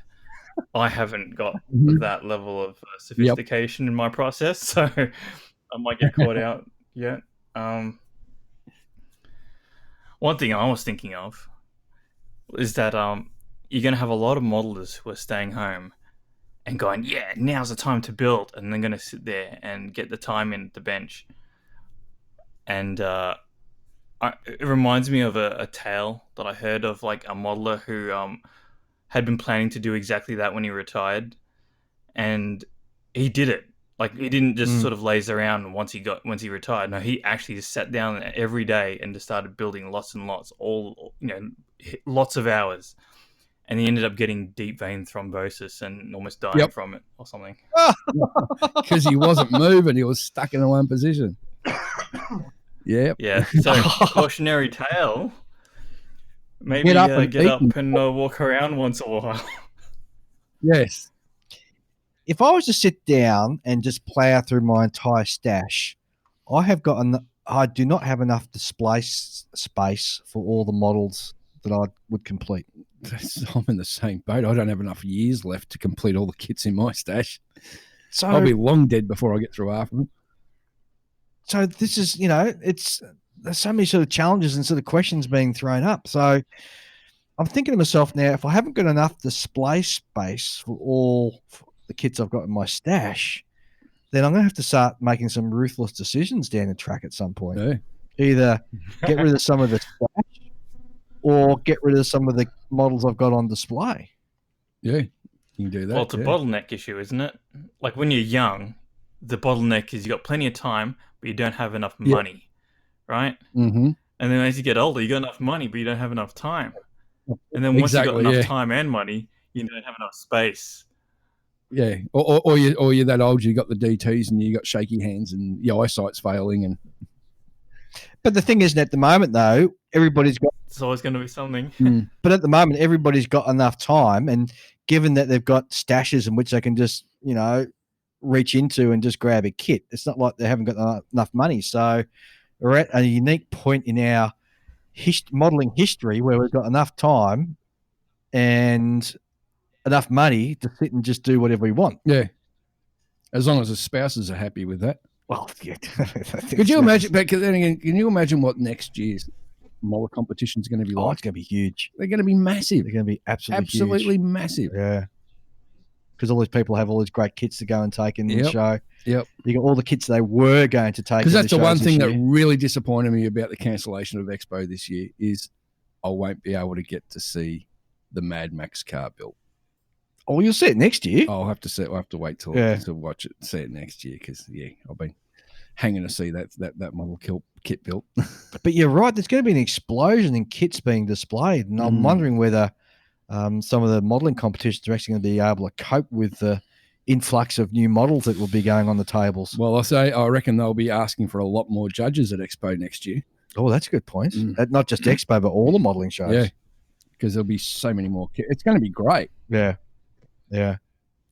I haven't got Mhm. that level of sophistication in my process, so I might get caught out yet. One thing I was thinking of is that you're going to have a lot of modelers who are staying home and going, yeah, now's the time to build, and they're going to sit there and get the time in at the bench. And it reminds me of a tale that I heard of, like a modeler who had been planning to do exactly that when he retired, and he did it. Like, he didn't just sort of laze around once he retired. No, he actually just sat down every day and just started building lots and lots, lots of hours. And he ended up getting deep vein thrombosis and almost dying from it or something. Because he wasn't moving, he was stuck in the one position. Yep. Yeah. So, cautionary tale. Maybe Get up get and up and walk around once in a while. Yes. If I was to sit down and just plow through my entire stash, I do not have enough display space for all the models that I would complete. I'm in the same boat. I don't have enough years left to complete all the kits in my stash. So I'll be long dead before I get through half of them. So this is, you know, there's so many sort of challenges and sort of questions being thrown up. So I'm thinking to myself now, if I haven't got enough display space for all the kits I've got in my stash, then I'm going to have to start making some ruthless decisions down the track at some point. Yeah. Either get rid of some of the stash or get rid of some of the models I've got on display. Yeah, you can do that. Well, it's a bottleneck issue, isn't it? Like when you're young, the bottleneck is you got plenty of time, but you don't have enough money, right? Mm-hmm. And then as you get older, you got enough money, but you don't have enough time. And then once you got enough time and money, you don't have enough space. Yeah, or you're that old, you got the DTs and you got shaky hands and your eyesight's failing. And but the thing is, at the moment though, everybody's got. It's always going to be something. But at the moment, everybody's got enough time, and given that they've got stashes in which they can just, you know, reach into and just grab a kit, it's not like they haven't got enough money. So we're at a unique point in our modelling history where we've got enough time and enough money to sit and just do whatever we want. Yeah, as long as the spouses are happy with that. Well, yeah. Could you imagine? But then again, can you imagine what next year's model competition is going to be like? It's going to be huge. They're going to be massive. They're going to be absolutely huge. Massive. Yeah. Because all these people have all these great kits to go and take in the show. Yep. You got all the kits they were going to take. Because that's the one thing that really disappointed me about the cancellation of Expo this year is I won't be able to get to see the Mad Max car built. Oh, you'll see it next year. I'll have to wait to watch it, see it next year because I've been hanging to see that model kit built. But you're right. There's going to be an explosion in kits being displayed, and I'm wondering whether some of the modelling competitions are actually going to be able to cope with the influx of new models that will be going on the tables. Well, I reckon they'll be asking for a lot more judges at Expo next year. Oh, that's a good point. Not just Expo, but all the modelling shows. Yeah, because there'll be so many more kits. It's going to be great. Yeah.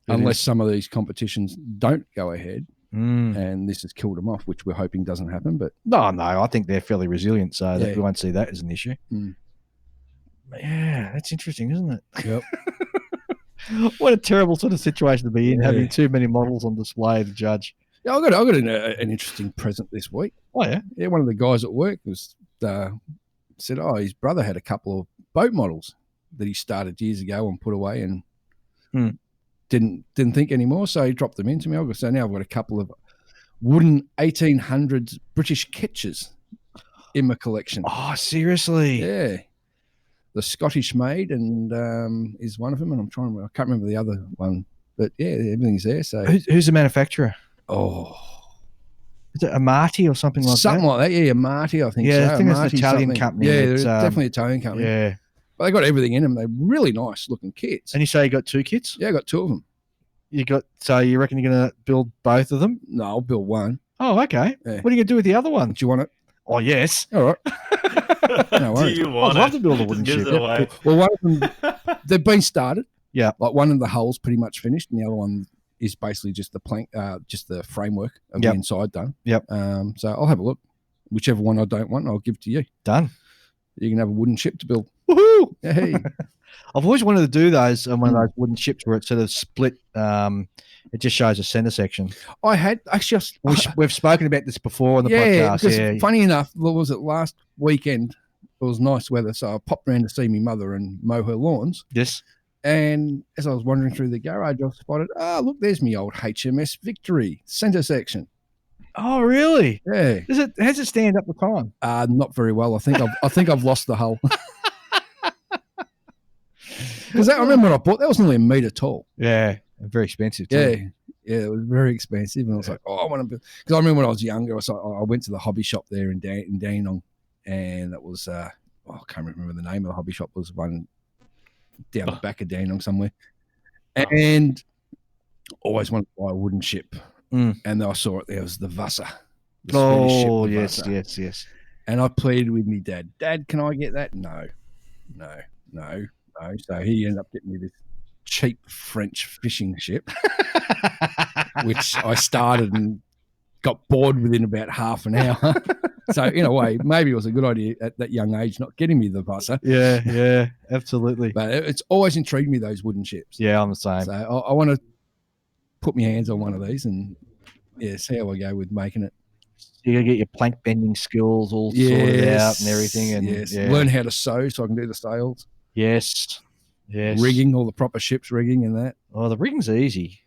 Unless some of these competitions don't go ahead. And this has killed them off, which we're hoping doesn't happen. But no, I think they're fairly resilient, so that we won't see that as an issue. But yeah, that's interesting, isn't it? Yep. What a terrible sort of situation to be in, having too many models on display to judge. Yeah, I got an interesting present this week. Oh yeah. Yeah, one of the guys at work was said, his brother had a couple of boat models that he started years ago and put away and didn't think anymore. So he dropped them into me. So now I've got a couple of wooden 1800s British ketches in my collection. Oh, seriously? Yeah. The Scottish made and is one of them, and I can't remember the other one, but yeah, everything's there. So who's the manufacturer? Oh, is it Amati or something like that? Something like that, yeah. Marty, I think. Yeah, so. I think it's an Marty Italian something. company. Yeah, It's, they're definitely Italian company. Yeah. But they got everything in them. They're really nice looking kits. And you say you got 2 kits? Yeah, I got 2 of them. So you reckon you're going to build both of them? No, I'll build one. Oh, okay. Yeah. What are you going to do with the other one? Do you want it? Oh, yes. All right. No Do worries. you want I'd love it? to build a Just wooden gives ship. it away. Well, one of them, they've been started. Yeah. Like one of the hulls pretty much finished, and the other one is basically just the plank, just the framework of the inside done. Yep. So I'll have a look. Whichever one I don't want, I'll give to you. Done. You can have a wooden ship to build. Woohoo! Hey. I've always wanted to do those on one of those wooden ships where it's sort of split. It just shows a center section. I had actually. We've spoken about this before on the podcast. Because yeah, funny enough, what was it last weekend? It was nice weather, so I popped around to see my mother and mow her lawns. Yes. And as I was wandering through the garage, I spotted, look, there's my old HMS Victory center section. Oh, really? Yeah. How's it stand up the time? Not very well. I think I've lost the hull. Because I remember when I bought that was nearly a metre tall. Yeah, very expensive too. Yeah, it was very expensive, and I was like, I want to. Because I remember when I was younger, I went to the hobby shop there in Dandenong, and it was I can't remember the name of the hobby shop. It was one down the back of Dandenong somewhere, and always wanted to buy a wooden ship. And then I saw it there. It was the Vasa. Oh, yes. And I pleaded with me dad, can I get that? No. So he ended up getting me this cheap French fishing ship, which I started and got bored within about half an hour. So in a way, maybe it was a good idea at that young age not getting me the Vasa. Yeah, absolutely. But it's always intrigued me, those wooden ships. Yeah, I'm the same. So I want to put my hands on one of these and see how I go with making it. You got to get your plank bending skills all sorted out and everything. And learn how to sew so I can do the sails. Yes. Rigging, all the proper ship's rigging and that. Oh, the rigging's easy.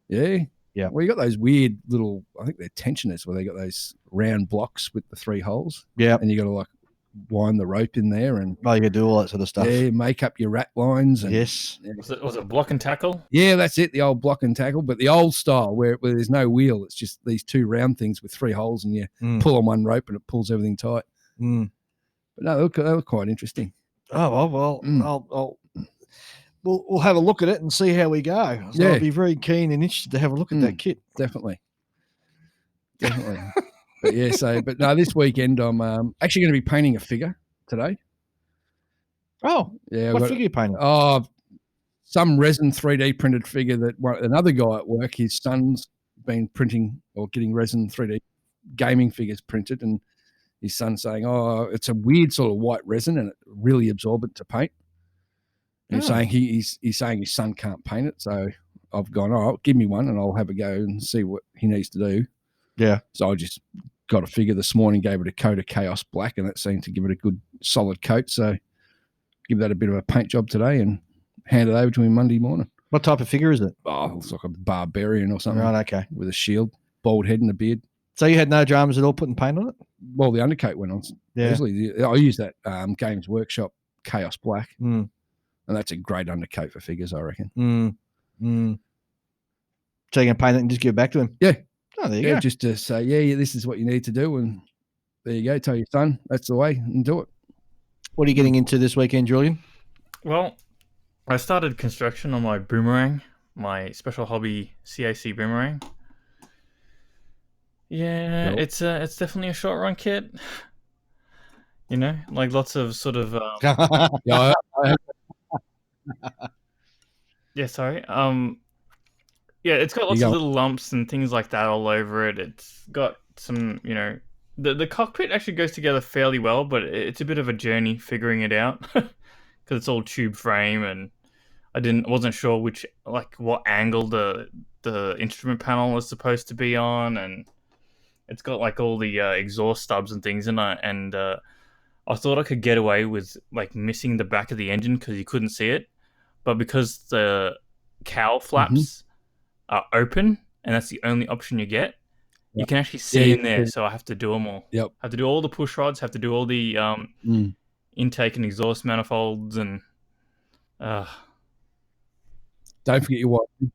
Yeah. Yeah. Well, you got those weird little, I think they're tensioners where they got those round blocks with the 3 holes. Yeah. And you got to like wind the rope in there and you got to do all that sort of stuff. Yeah, make up your rat lines. And, yes. Yeah. Was it block and tackle? Yeah, that's it, the old block and tackle, but the old style where there's no wheel. It's just these 2 round things with 3 holes and you pull on one rope and it pulls everything tight. But no, they look quite interesting. Oh, well, we'll have a look at it and see how we go. So I'll be very keen and interested to have a look at that kit. Definitely. But yeah, but no, this weekend I'm actually going to be painting a figure today. Oh, yeah. What figure are you painting? Oh, some resin 3D printed figure that another guy at work, his son's been printing or getting resin 3D gaming figures printed, and his son's saying, it's a weird sort of white resin and it's really absorbent to paint. And he's saying he's saying his son can't paint it, so I've gone, all right, give me one and I'll have a go and see what he needs to do. Yeah. So I just got a figure this morning, gave it a coat of Chaos Black, and that seemed to give it a good solid coat. So give that a bit of a paint job today and hand it over to him Monday morning. What type of figure is it? Oh, it's like a barbarian or something. Right, okay. With a shield, bald head and a beard. So you had no dramas at all putting paint on it? Well, the undercoat went on. Yeah. Easily. I use that Games Workshop Chaos Black. And that's a great undercoat for figures, I reckon. So you're going to paint it and just give it back to him? Yeah. Oh, there you go. Just to say, this is what you need to do. And there you go. Tell your son that's the way and do it. What are you getting into this weekend, Julian? Well, I started construction on my boomerang, my special hobby CAC boomerang. Yeah, it's definitely a short run kit. You know, like lots of sort of yeah, sorry. Yeah, it's got lots of little lumps and things like that all over it. It's got some, the cockpit actually goes together fairly well, but it's a bit of a journey figuring it out because it's all tube frame, and wasn't sure what angle the instrument panel is supposed to be on, and it's got like all the exhaust stubs and things, and I thought I could get away with like missing the back of the engine because you couldn't see it, but because the cowl flaps are open and that's the only option you get, you can actually see in there. So I have to do them all. Yep. I have to do all the push rods, have to do all the intake and exhaust manifolds, and don't forget your wiring.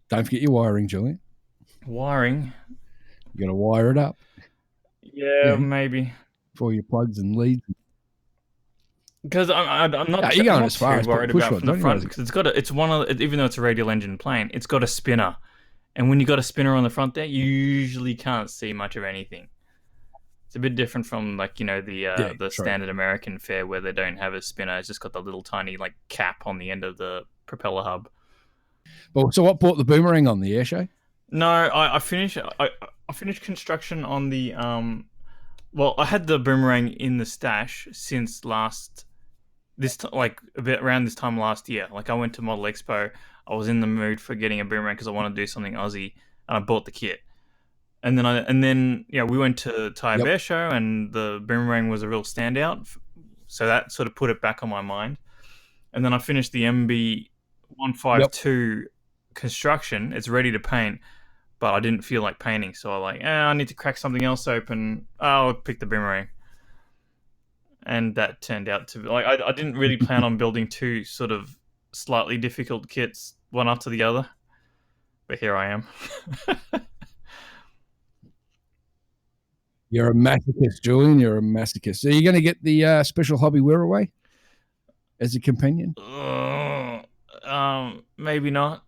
Don't forget your wiring, Julian. Wiring. You got to wire it up. Yeah, maybe. For your plugs and leads. Because I'm not. You're going as far as worried push about rod, from the front because it's one of the, even though it's a radial engine plane, it's got a spinner, and when you got a spinner on the front there, you usually can't see much of anything. It's a bit different from the standard American fare where they don't have a spinner. It's just got the little tiny like cap on the end of the propeller hub. Well, so what brought the boomerang on the air show? No, I finished. I finished construction on the Well, I had the boomerang in the stash since around this time last year. Like I went to Model Expo, I was in the mood for getting a boomerang because I wanted to do something Aussie, and I bought the kit. And then we went to Thai Bear Show, and the boomerang was a real standout. So that sort of put it back on my mind. And then I finished the MB152 construction. It's ready to paint, but I didn't feel like painting. So I need to crack something else open. I'll pick the boomerang. And that turned out to be I didn't really plan on building two sort of slightly difficult kits, one after the other. But here I am. You're a masochist, Julian. You're a masochist. So you're going to get the special hobby wear-away as a companion? Maybe not.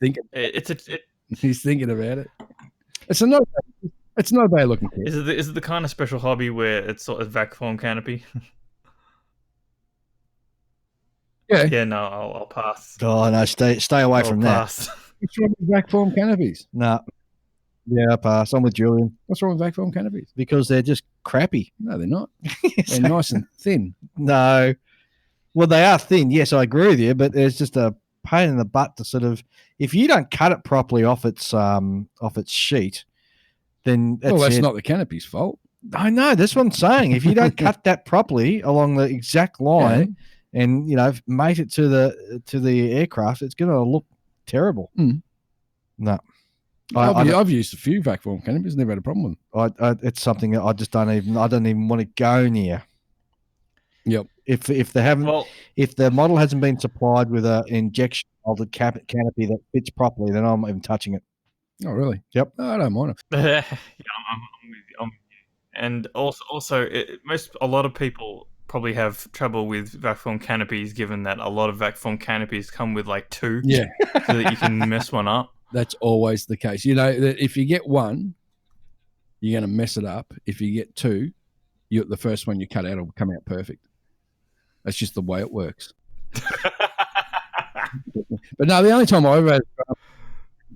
He's thinking about it. It's not a bad looking kit. Is it the kind of special hobby where it's sort of vac form canopy? Yeah. Yeah. No, I'll pass. Oh no, stay away from pass. that. What's wrong with vac form canopies? No. Yeah, I pass. I'm with Julian. What's wrong with vac form canopies? Because they're just crappy. No, they're not. They're nice and thin. No. Well, they are thin. Yes, I agree with you, but there's just a pain in the butt to sort of, if you don't cut it properly off its sheet, then that's not the canopy's fault. I know. That's what I'm saying. If you don't cut that properly along the exact line, and mate it to the aircraft, it's going to look terrible. No. I've used a few vac form canopies, never had a problem with them. It's something that I don't even want to go near. Yep. If the model hasn't been supplied with an injection molded canopy that fits properly, then I'm not even touching it. Oh, really? Yep. No, I don't mind it. Yeah, I'm with you. And also, a lot of people probably have trouble with vac form canopies, given that a lot of vac form canopies come with like two, so that you can mess one up. That's always the case. That if you get one, you're going to mess it up. If you get two, the first one you cut out will come out perfect. That's just the way it works. But no, the only time I ever had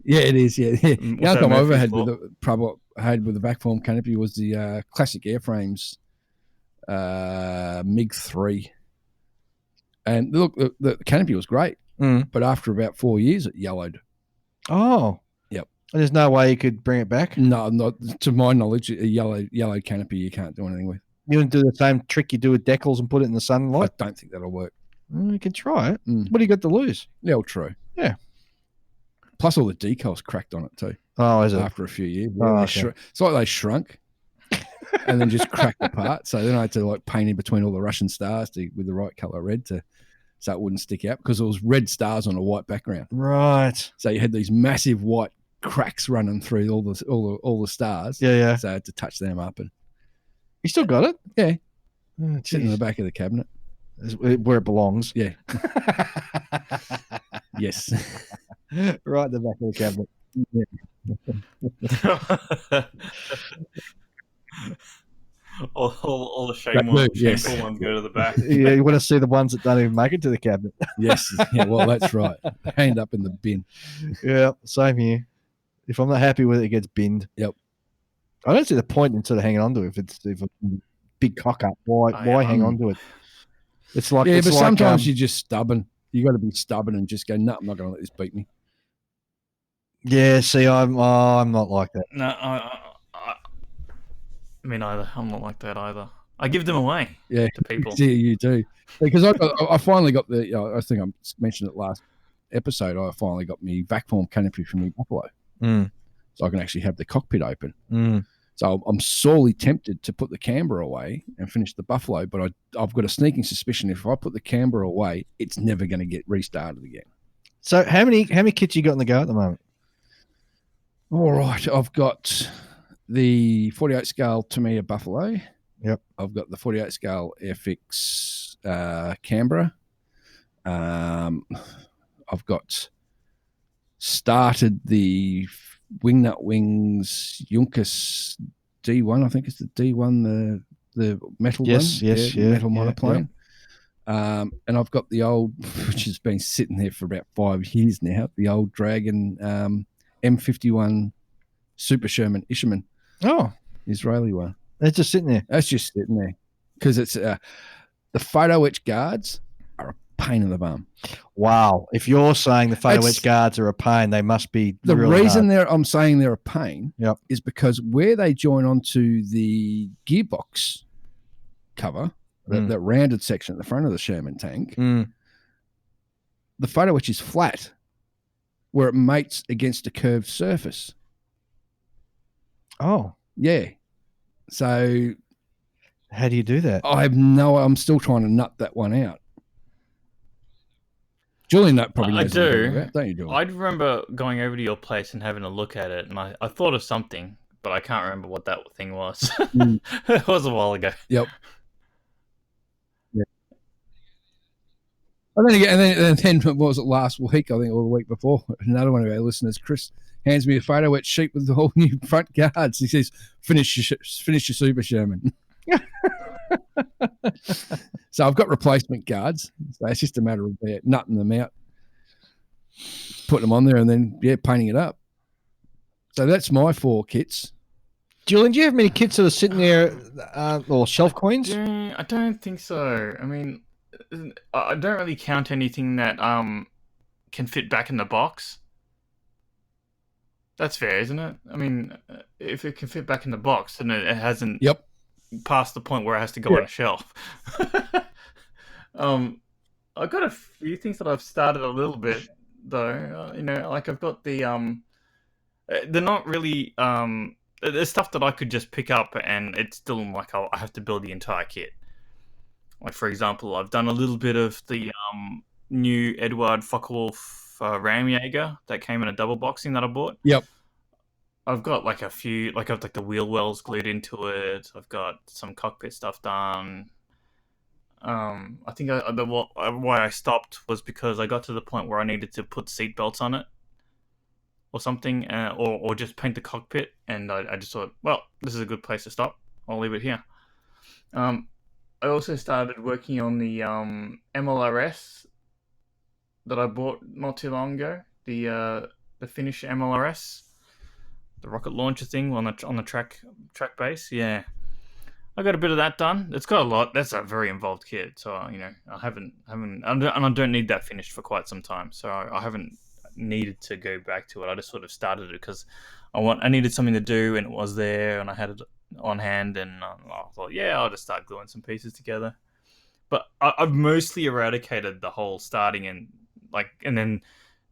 it is. Yeah. The only time I ever had with the vac form canopy was the classic airframes MiG-3. And look, the canopy was great, but after about 4 years, it yellowed. Oh. Yep. And there's no way you could bring it back? No, not to my knowledge. A yellow canopy you can't do anything with. You wouldn't do the same trick you do with decals and put it in the sunlight? I don't think that'll work. You can try it. What do you got to lose? Yeah, well, true. Yeah. Plus all the decals cracked on it too. Oh, is it? After a few years. Okay. It's like they shrunk and then just cracked apart. So then I had to paint in between all the Russian stars with the right colour red so it wouldn't stick out, because it was red stars on a white background. Right. So you had these massive white cracks running through all the stars. Yeah. So I had to touch them up. And you still got it? Yeah. Oh, sitting in the back of the cabinet. Where it belongs. Yeah. Yes. Right in the back of the cabinet. Yeah. all the shameful ones go to the back. Yeah, you want to see the ones that don't even make it to the cabinet. Yes. Yeah, well, that's right. They end up in the bin. Yeah, same here. If I'm not happy with it, it gets binned. Yep. I don't see the point in sort of hanging on to it. If it's a big cock up, why hang on to it? It's like Yeah, it's but like, sometimes you're just stubborn. You got to be stubborn and just go, no, I'm not going to let this beat me. yeah. See, I'm not like that. No, me neither. I'm not like that either. I give them away Yeah, to people. see, you do. Because I finally got the, I think I mentioned it last episode, I finally got me vac form canopy from me Buffalo. So I can actually have the cockpit open. So I'm sorely tempted to put the Canberra away and finish the Buffalo, but I've got a sneaking suspicion if I put the Canberra away, it's never going to get restarted again. So how many kits you got in the go at the moment? All right, I've got the 48 scale Tamiya Buffalo. Yep. I've got the 48 scale FX Canberra. I've got started the Wingnut Wings Junkers D1. I think it's the D1, the metal one. Yes, metal monoplane. And I've got the old, which has been sitting there for about 5 years now, the old Dragon M51 Super Sherman Isherman. Oh, Israeli one. it's just sitting there. That's just sitting there because it's the photo etch guards are a pain in the bum. Wow. If you're saying the photo etch guards are a pain, they must be the really reason hard. I'm saying they're a pain is because where they join onto the gearbox cover, that rounded section at the front of the Sherman tank, the photo etch is flat where it mates against a curved surface. Oh. Yeah. So how do you do that? I'm still trying to nut that one out. Julian probably knows what I'm talking about, don't you, Julian? I remember going over to your place and having a look at it, and I thought of something, but I can't remember what that thing was. It was a while ago. Yep. Yeah. And then what was it last week, I think, or the week before, another one of our listeners, Chris, hands me a photo etch sheet with the whole new front guards. He says, finish your Super Sherman. So I've got replacement guards. So it's just a matter of nutting them out, putting them on there, and then painting it up. So that's my 4 kits. Julian, do you have many kits that are sitting there or shelf coins? Yeah, I don't think so. I mean, I don't really count anything that can fit back in the box. That's fair, isn't it? I mean, if it can fit back in the box, then it hasn't past the point where it has to go on a shelf. I've got a few things that I've started a little bit though. Like I've got the they're not really there's stuff that I could just pick up and it's still like I have to build the entire kit. Like for example, I've done a little bit of the new Edward Focke-Wulf Ramjager that came in a double boxing that I bought. Yep. I've got like a few, like I've got the wheel wells glued into it. I've got some cockpit stuff done. I think why I stopped was because I got to the point where I needed to put seat belts on it, or something, or just paint the cockpit. And I just thought, well, this is a good place to stop. I'll leave it here. I also started working on the MLRS that I bought not too long ago. The Finnish MLRS. The rocket launcher thing on the track base, yeah. I got a bit of that done. It's got a lot. That's a very involved kit, so I haven't, and I don't need that finished for quite some time. So I haven't needed to go back to it. I just sort of started it because I needed something to do, and it was there, and I had it on hand, and I thought, I'll just start gluing some pieces together. But I've mostly eradicated the whole starting and then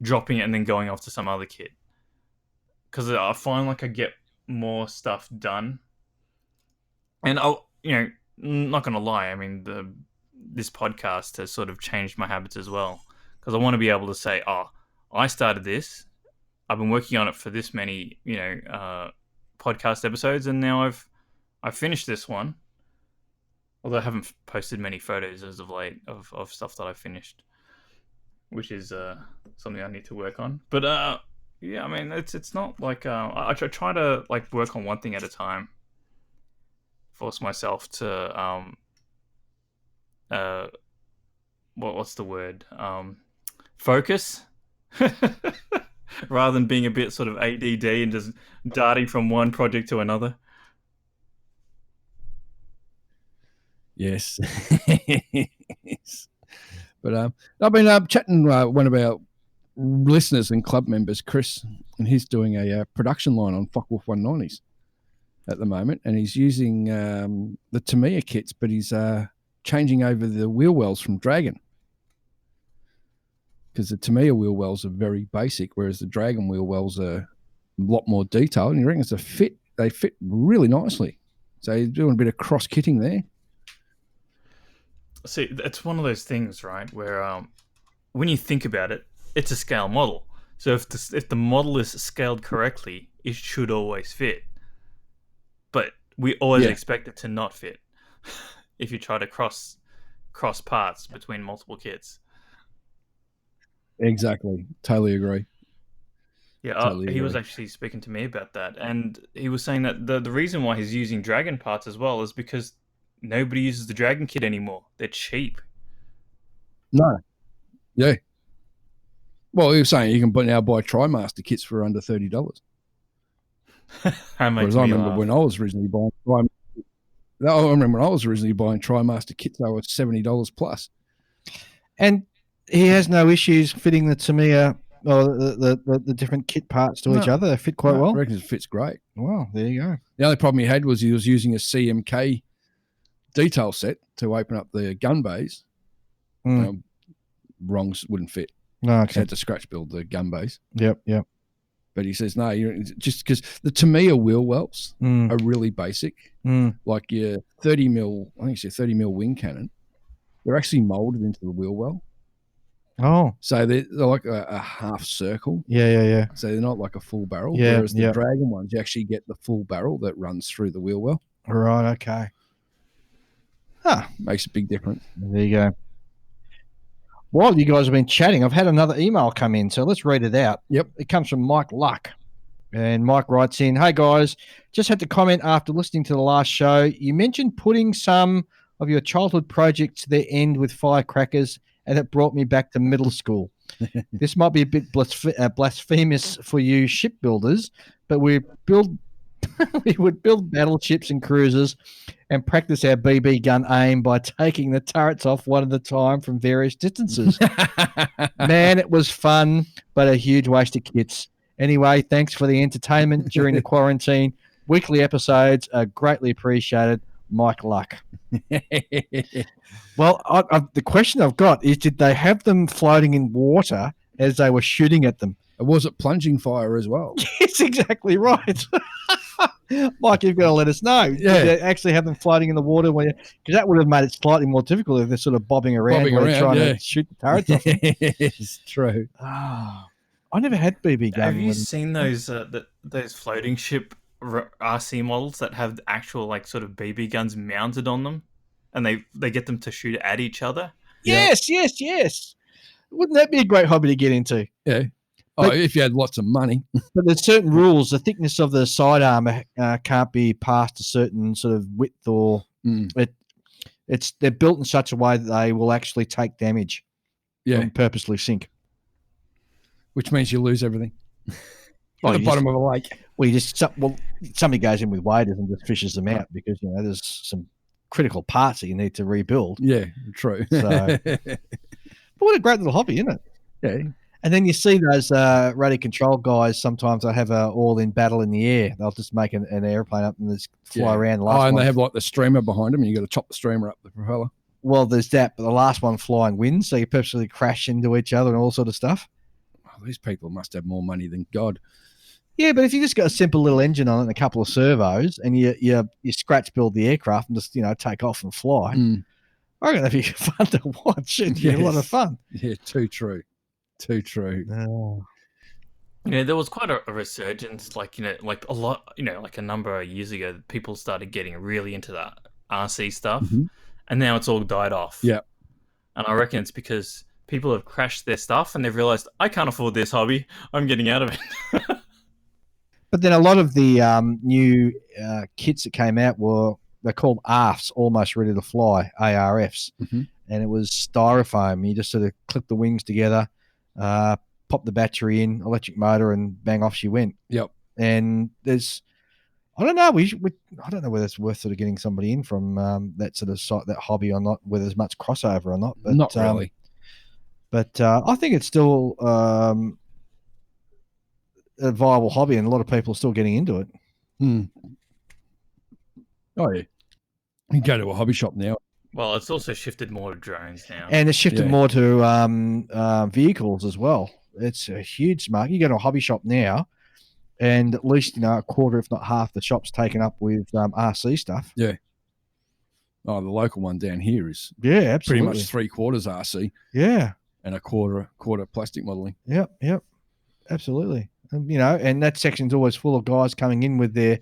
dropping it and then going off to some other kit. Because I find like I get more stuff done, and not gonna lie. I mean, this podcast has sort of changed my habits as well. Because I want to be able to say, I started this. I've been working on it for this many, podcast episodes, and now I've finished this one. Although I haven't posted many photos as of late of stuff that I've finished, which is something I need to work on. But yeah, I mean, it's not like I try to like work on one thing at a time. Force myself to what's the word? Focus, rather than being a bit sort of ADD and just darting from one project to another. Yes. Yes. But I've been chatting one of our listeners and club members, Chris, and he's doing a production line on Focke-Wulf 190s at the moment, and he's using the Tamiya kits, but he's changing over the wheel wells from Dragon, because the Tamiya wheel wells are very basic, whereas the Dragon wheel wells are a lot more detailed, and he reckons they fit really nicely. So he's doing a bit of cross kitting there. See, it's one of those things, right, where when you think about it, it's a scale model. So if the model is scaled correctly, it should always fit. But we always expect it to not fit if you try to cross parts between multiple kits. Exactly. Totally agree. Yeah, Totally he was agree. actually speaking to me about that, and he was saying that the reason why he's using Dragon parts as well is because nobody uses the Dragon kit anymore. They're cheap. No. Yeah. Well, he was saying you can now buy TriMaster kits for under $30. Whereas I remember when I was originally buying TriMaster kits, they were $70 plus. And he has no issues fitting the Tamiya or the different kit parts to each other. They fit quite well. I reckon it fits great. Wow, there you go. The only problem he had was he was using a CMK detail set to open up the gun bays. Wrongs wouldn't fit. No, He had to scratch build the gun bays. Yep. But he says, no, just because the Tamiya wheel wells are really basic. Like your 30 mil, I think it's your 30 mil wing cannon. They're actually molded into the wheel well. Oh. So they're like a half circle. Yeah. So they're not like a full barrel. Yeah, Whereas the Dragon ones, you actually get the full barrel that runs through the wheel well. Right, okay. Huh. Makes a big difference. There you go. While you guys have been chatting, I've had another email come in, so let's read it out. Yep. It comes from Mike Luck. And Mike writes in, "Hey guys, just had to comment after listening to the last show. You mentioned putting some of your childhood projects to their end with firecrackers, and it brought me back to middle school. This might be a bit blasphemous for you shipbuilders, but we would build battleships and cruisers and practice our BB gun aim by taking the turrets off one at a time from various distances. Man, it was fun, but a huge waste of kits. Anyway, thanks for the entertainment during the quarantine. Weekly episodes are greatly appreciated. Mike Luck." Well, the question I've got is, did they have them floating in water as they were shooting at them? Was it plunging fire as well? Yes, exactly right. Mike, you've got to let us know. Yeah. Did they actually have them floating in the water? Because that would have made it slightly more difficult if they're sort of bobbing around trying to shoot the turrets off them. It's true. Oh, I never had BB gun. Have you seen those floating ship RC models that have actual like sort of BB guns mounted on them, and they get them to shoot at each other? Yes. Wouldn't that be a great hobby to get into? Yeah. But, if you had lots of money. But there's certain rules. The thickness of the side armor can't be past a certain sort of width, or they're built in such a way that they will actually take damage and purposely sink. Which means you lose everything. At the bottom of a lake. Somebody goes in with waders and just fishes them out because there's some critical parts that you need to rebuild. Yeah, true. So, but what a great little hobby, isn't it? Yeah. And then you see those radio control guys. Sometimes they have a all in battle in the air. They'll just make an airplane up and just fly around. They have like the streamer behind them, and you got to chop the streamer up the propeller. Well, there's that, but the last one flying wins, so you purposely crash into each other and all sort of stuff. Oh, these people must have more money than God. Yeah, but if you just got a simple little engine on it and a couple of servos, and you scratch build the aircraft and just take off and fly, I reckon that'd be fun to watch. It'd be a lot of fun. Yeah, too true. Too true. Oh. There was quite a resurgence, like a lot, like a number of years ago, people started getting really into that RC stuff, and now it's all died off. Yeah, and I reckon it's because people have crashed their stuff and they've realized, I can't afford this hobby. I'm getting out of it. But then a lot of the new kits that came out they're called ARFs, almost ready to fly, ARFs, and it was styrofoam. You just sort of clip the wings together. Pop the battery in, electric motor, and bang, off she went. Yep. And I don't know. I don't know whether it's worth sort of getting somebody in from that sort of site, that hobby or not, whether there's much crossover or not. But, Not really. But I think it's still a viable hobby, and a lot of people are still getting into it. Oh yeah, you go to a hobby shop now. Well, it's also shifted more to drones now. And it's shifted Yeah. more to vehicles as well. It's a huge market. You go to a hobby shop now, and at least a quarter, if not half, the shop's taken up with RC stuff. Oh, the local one down here is Yeah, pretty absolutely. much 3/4 RC Yeah. and a quarter plastic modeling. Yep. Absolutely. And, and that section's always full of guys coming in with their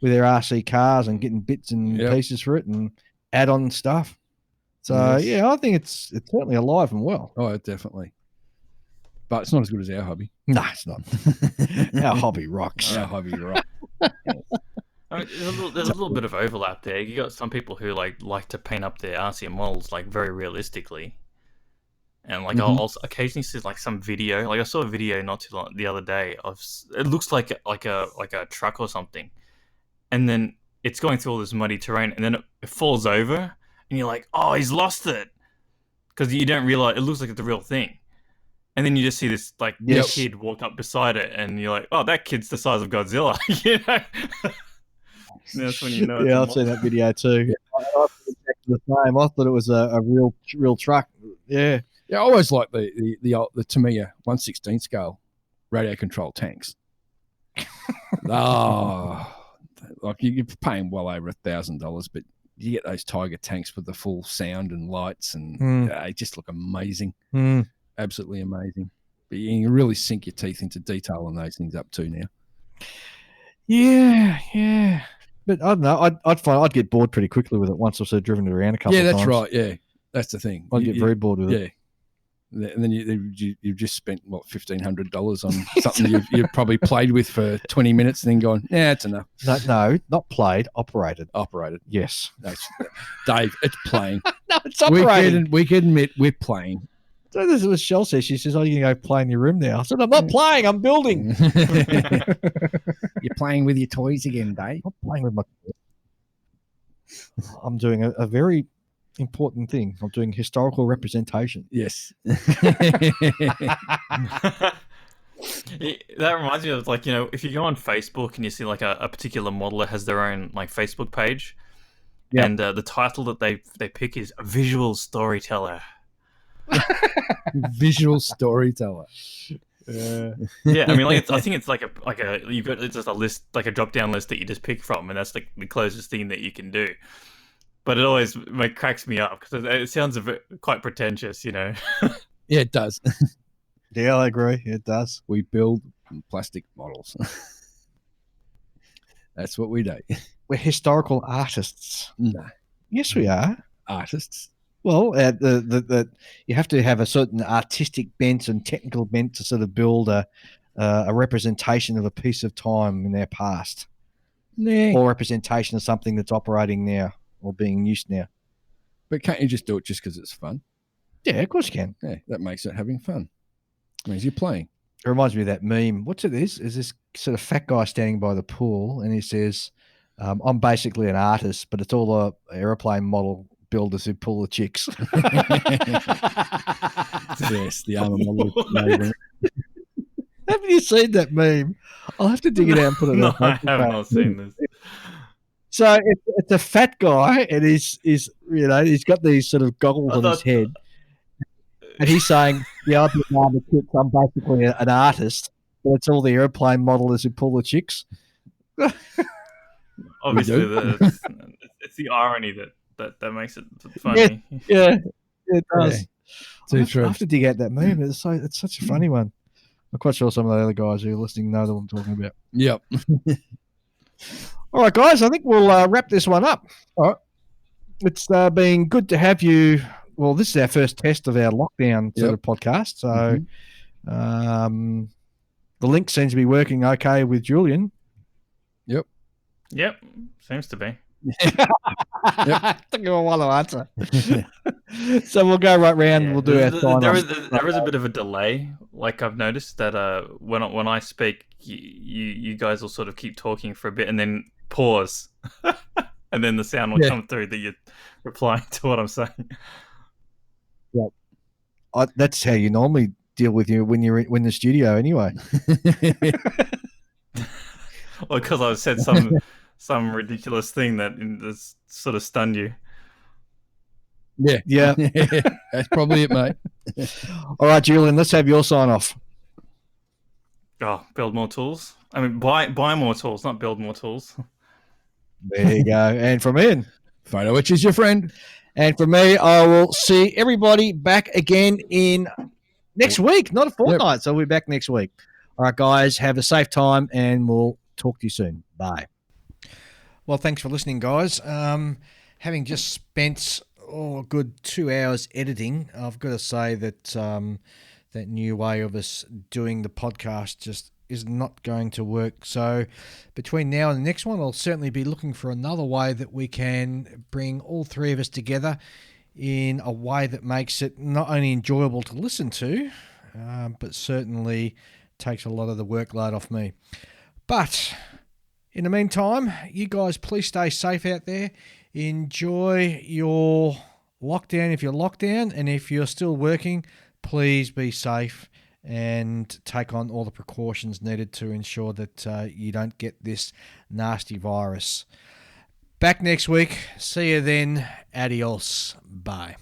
RC cars and getting bits and Yep. pieces for it and add-on stuff. So Yes. yeah, I think it's certainly alive and well. Oh, definitely. But it's not as good as our hobby. No, it's not. Our hobby rocks. Our hobby, right? I mean, there's a little bit of overlap there. You got some people who like to paint up their RC models like very realistically, and like Mhm. I'll occasionally see like some video. Like I saw a video not too long the other day of it looks like a truck or something, and then it's going through all this muddy terrain, and then it falls over, and you're like, oh, he's lost it, because you don't realize it looks like it's the real thing. And then you just see this like Yes. kid walk up beside it, and you're like, "Oh, that kid's the size of Godzilla." you know? And that's when you know. Yeah, it's I've seen that video too. I thought exactly the same. I thought it was a real truck. Yeah. Yeah, I always like the Tamiya 1/16 scale radio control tanks. Like you're paying well over $1,000, but you get those Tiger tanks with the full sound and lights, and they just look amazing. Absolutely amazing. But you can really sink your teeth into detail on those things up too now. Yeah. But I don't know. I'd find I'd get bored pretty quickly with it once I've sort of driven it around a couple Yeah, of times. that's right. Yeah, that's the thing. I'd get very bored with it. Yeah. And then you've just spent what $1,500 on something you've probably played with for 20 minutes, and then gone, yeah, that's enough. No, not played, operated. Yes, Dave, it's playing. No, it's operating. We can admit we're playing. So this is what Shell says. She says, "Oh, you're going to go play in your room now." I said, "I'm not playing. I'm building." You're playing with your toys again, Dave. I'm playing with my. I'm doing a very important thing. I'm doing historical representation. Yes. That reminds me of like, if you go on Facebook and you see like a particular modeler has their own like Facebook page, Yeah. and the title that they pick is visual storyteller. Visual storyteller. Yeah, I mean, I think it's like you've got it's just a list, like a drop down list that you just pick from, and that's like the closest thing that you can do. But it always cracks me up because it sounds quite pretentious, Yeah, it does. Yeah, I agree. It does. We build plastic models. That's what we do. We're historical artists. No, Yes, we are. artists. Well, you have to have a certain artistic bent and technical bent to sort of build a representation of a piece of time in our past, or representation of something that's operating now or being used now. But can't you just do it just because it's fun? Yeah, of course you can. Yeah, that makes it having fun. It means you're playing. It reminds me of that meme. What's it is? Is this sort of fat guy standing by the pool, and he says, "I'm basically an artist, but it's all the aeroplane model builders who pull the chicks." Yes, the armor model. Haven't you seen that meme? I'll have to dig it out and put it No, up. I have not seen this. So it's a fat guy, and he's he's got these sort of goggles on his head, and he's saying, "Yeah, I've been around the chicks. I'm basically an artist, but it's all the airplane modelers who pull the chicks." Obviously, it's the irony that makes it funny. Yeah, it does. Too I true. have to dig out that meme. It's such a funny one. I'm quite sure some of the other guys who are listening know what I'm talking about. Yep. All right, guys, I think we'll wrap this one up. All right. It's been good to have you. Well, this is our first test of our lockdown sort of podcast. So the link seems to be working okay with Julian. Yep, seems to be. Took you a while to answer. So we'll go right round and we'll do our sign There off. is a bit of a delay. Like I've noticed that when I speak, you guys will sort of keep talking for a bit, and then pause, and then the sound will Yeah. come through that you're replying to what I'm saying. That's how you normally deal with you when you're in the studio, anyway. Well, because I said some ridiculous thing that sort of stunned you. Yeah. Yeah. That's probably it, mate. All right, Julian, let's have your sign off. Oh, build more tools. I mean, buy more tools, not build more tools. There you go. And from Ian. Photo which is your friend. And for me, I will see everybody back again in next week, not a fortnight. Yep. So we'll be back next week. All right, guys, have a safe time, and we'll talk to you soon. Bye. Well, thanks for listening, guys. Having just spent a good 2 hours editing, I've got to say that that new way of us doing the podcast just is not going to work. So between now and the next one, I'll certainly be looking for another way that we can bring all three of us together in a way that makes it not only enjoyable to listen to, but certainly takes a lot of the workload off me. But in the meantime, you guys please stay safe out there. Enjoy your lockdown if you're locked down, and if you're still working, please be safe and take on all the precautions needed to ensure that you don't get this nasty virus. Back next week. See you then. Adios. Bye.